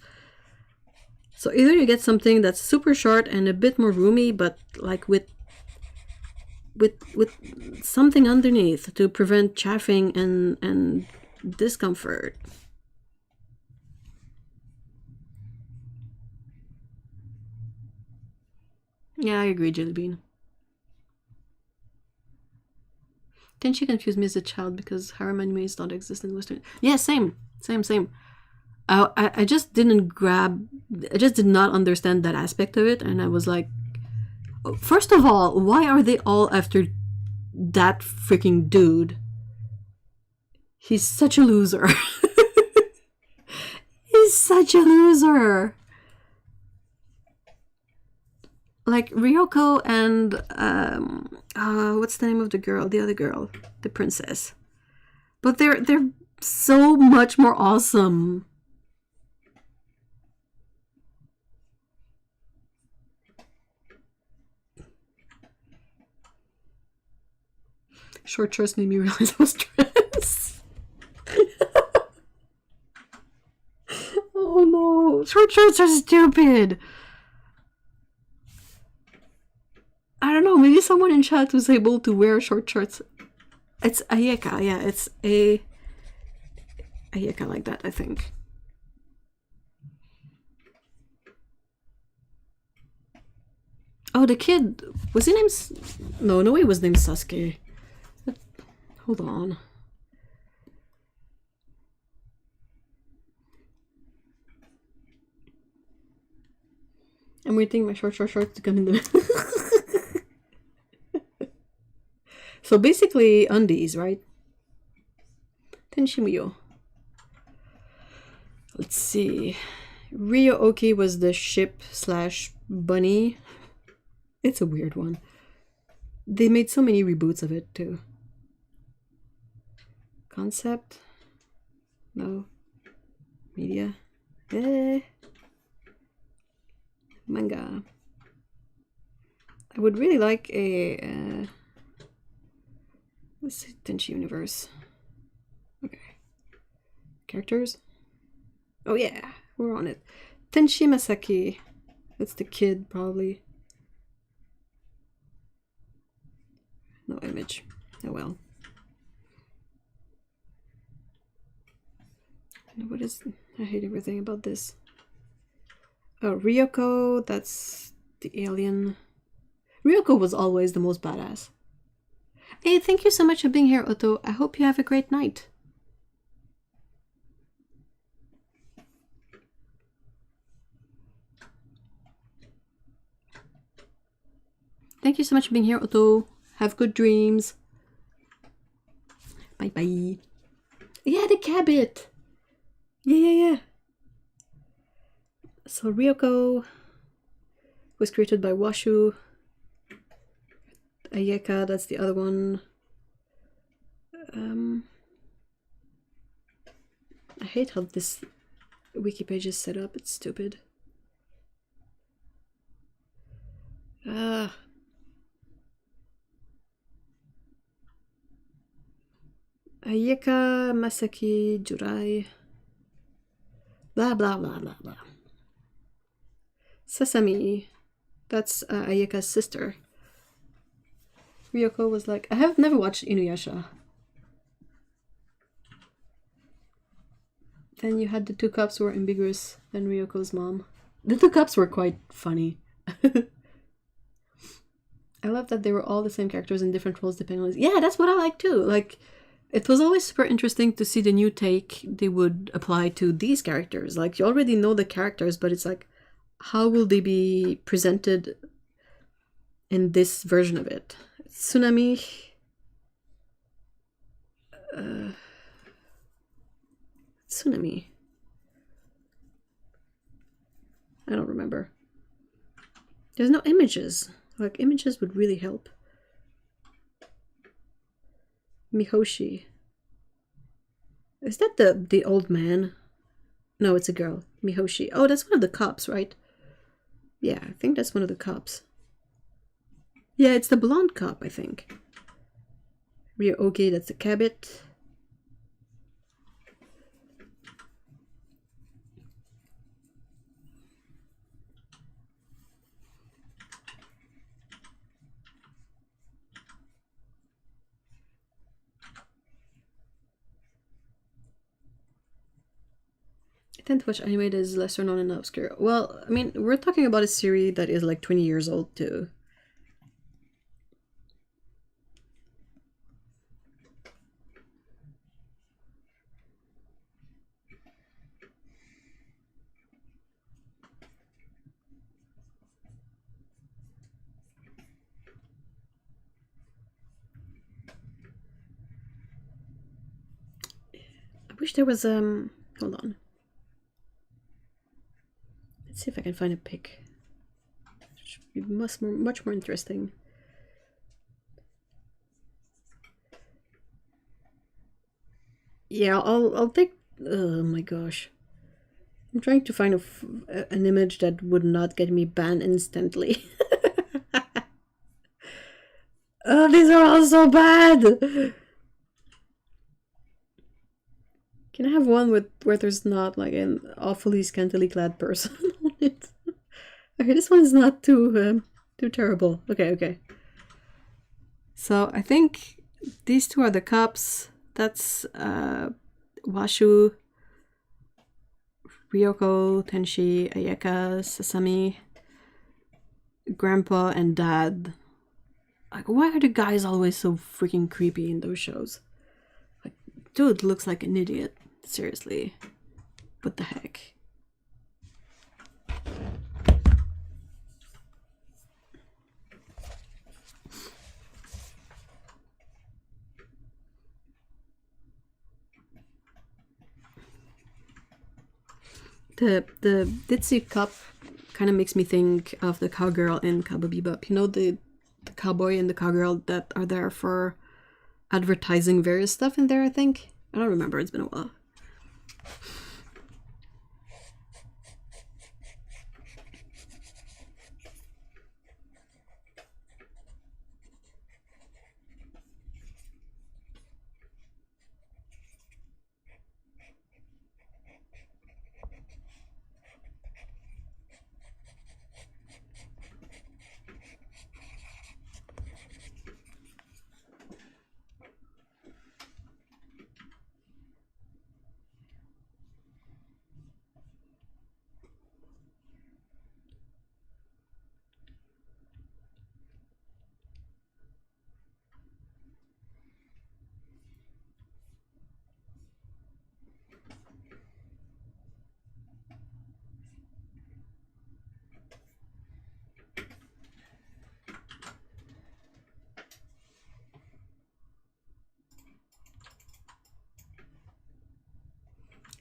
So either you get something that's super short and a bit more roomy, but like with something underneath to prevent chafing and discomfort. Yeah, I agree, Jelly Bean. Didn't she confuse me as a child because harem animes don't exist in Western? Yeah, same. I just didn't grab, I just did not understand that aspect of it, and I was like, first of all, why are they all after that freaking dude? He's such a loser. He's such a loser. Like Ryoko and what's the name of the girl? The other girl, the princess. But they're so much more awesome. Short shorts made me realize I was trans. Oh no, short shorts are stupid. I don't know, maybe someone in chat was able to wear short shorts. It's Ayeka, yeah, it's a Ayeka like that, I think. Oh, the kid, was he named... No, he was named Sasuke. Hold on. I'm waiting my short to come in the... So basically undies, right? Tenshimiyo. Let's see. Ryo-Oki was the ship / bunny. It's a weird one. They made so many reboots of it too. Concept? No. Media? Manga. I would really like a... let's see, Tenchi Universe. Okay. Characters? Oh yeah, we're on it. Tenchi Masaki. That's the kid, probably. No image. Oh well. What is... I hate everything about this. Oh, Ryoko, that's the alien. Ryoko was always the most badass. Hey, thank you so much for being here, Otto. I hope you have a great night. Thank you so much for being here, Otto. Have good dreams. Bye-bye. Yeah, the cabbit. Yeah. So Ryoko was created by Washu. Ayeka, that's the other one. I hate how this wiki page is set up. It's stupid. Ayeka, Masaki, Jurai. Blah, blah, blah, blah, blah. Sesame. That's Ayeka's sister. Ryoko was like, I have never watched Inuyasha. Then you had the two cops who were ambiguous, then Ryoko's mom. The two cops were quite funny. I love that they were all the same characters in different roles depending on... Yeah, that's what I like too. Like, it was always super interesting to see the new take they would apply to these characters. Like, you already know the characters, but it's like, how will they be presented in this version of it? Tsunami... Tsunami. I don't remember. There's no images. Like, images would really help. Mihoshi. Is that the old man? No, it's a girl. Mihoshi. Oh, that's one of the cops, right? Yeah, I think that's one of the cops. Yeah, it's the blonde cop, I think. Ryo-oki, that's the Cabot. I tend to watch anime that is lesser known and obscure. Well, I mean, we're talking about a series that is like 20 years old too. I wish there was hold on. Let's see if I can find a pic. It should be much more interesting. Yeah, I'll take. Oh my gosh, I'm trying to find an image that would not get me banned instantly. Oh, these are all so bad. Can I have one where there's not like an awfully scantily clad person on it? Okay, this one's not too terrible. Okay. So I think these two are the cops. That's Washu, Ryoko, Tenshi, Ayeka, Sasami, Grandpa, and Dad. Like, why are the guys always so freaking creepy in those shows? Like, dude looks like an idiot. Seriously. What the heck? The ditzy cop kind of makes me think of the cowgirl in Cowboy Bebop. You know, the cowboy and the cowgirl that are there for advertising various stuff in there, I think? I don't remember, it's been a while.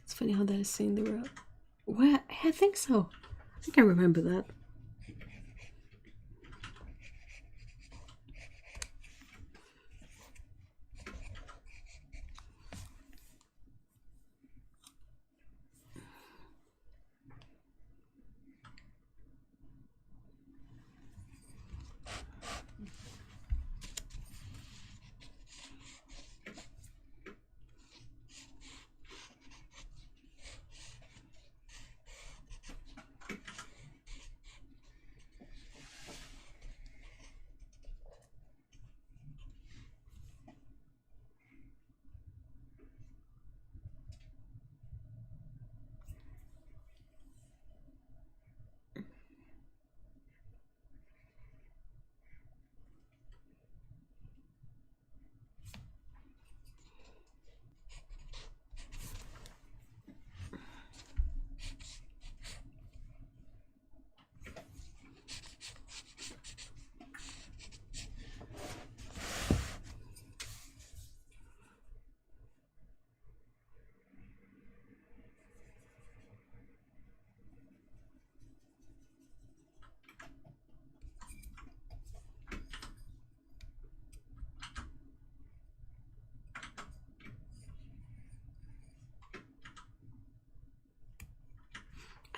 It's funny how that is seen the world. What? I think so. I think I remember that.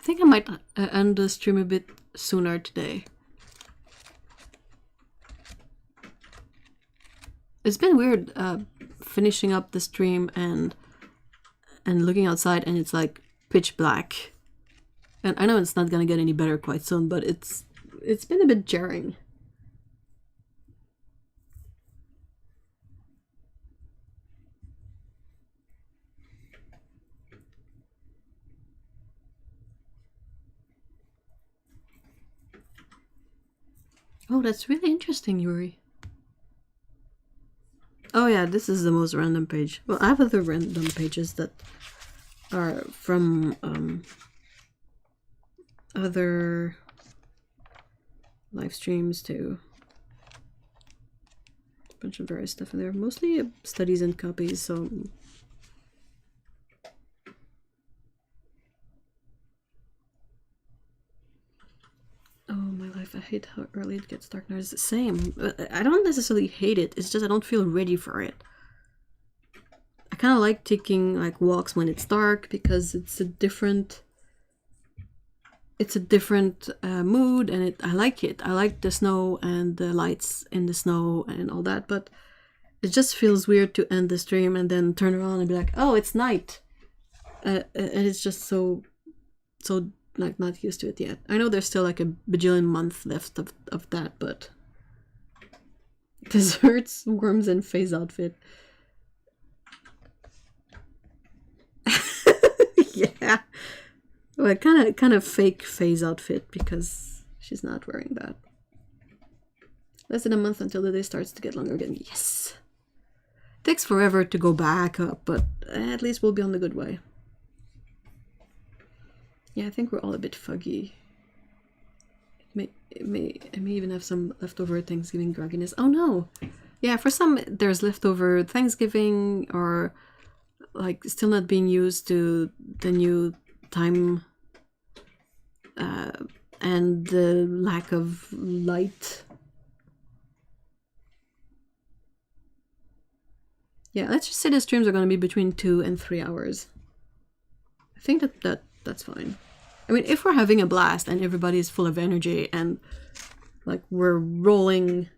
I think I might end the stream a bit sooner today. It's been weird finishing up the stream and looking outside and it's like pitch black. And I know it's not gonna get any better quite soon, but it's been a bit jarring. Oh, that's really interesting, Yuri. Oh yeah, this is the most random page. Well, I have other random pages that are from other live streams too. A bunch of various stuff in there. Mostly studies and copies, so... Oh, my life, I hate how early it gets dark now. It's the same. I don't necessarily hate it, it's just I don't feel ready for it. I kind of like taking like walks when it's dark because it's a different mood, and I like it. I like the snow and the lights in the snow and all that, but it just feels weird to end the stream and then turn around and be like, oh, it's night. And it's just so like not used to it yet. I know there's still like a bajillion month left of that, but desserts, worms, and phase outfit. Yeah, well, kind of fake phase outfit because she's not wearing that. Less than a month until the day starts to get longer again. Yes, takes forever to go back up, but at least we'll be on the good way. Yeah, I think we're all a bit foggy. I may even have some leftover Thanksgiving grogginess. Oh no! Yeah, for some there's leftover Thanksgiving or like still not being used to the new time and the lack of light. Yeah, let's just say the streams are going to be between 2 and 3 hours. I think that's fine. I mean, if we're having a blast and everybody is full of energy and like we're rolling,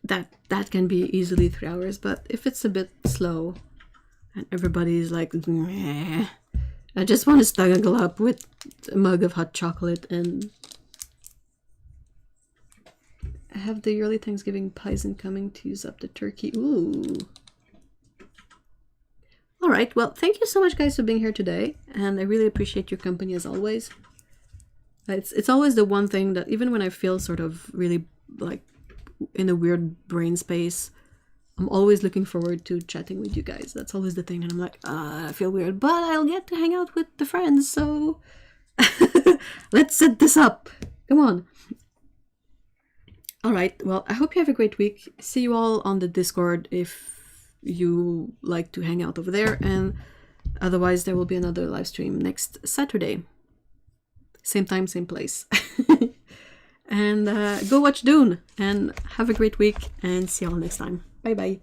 that can be easily 3 hours. But if it's a bit slow and everybody's like, meh, I just want to snuggle up with a mug of hot chocolate and I have the early Thanksgiving pies incoming to use up the turkey. Ooh. All right, well, thank you so much, guys, for being here today, and I really appreciate your company as always. It's always the one thing that even when I feel sort of really like in a weird brain space, I'm always looking forward to chatting with you guys. That's always the thing, and I'm like, I feel weird, but I'll get to hang out with the friends, so let's set this up. Come on. All right, well, I hope you have a great week. See you all on the Discord if you like to hang out over there, and otherwise there will be another live stream next Saturday, same time, same place. And go watch Dune and have a great week and see you all next time. Bye bye.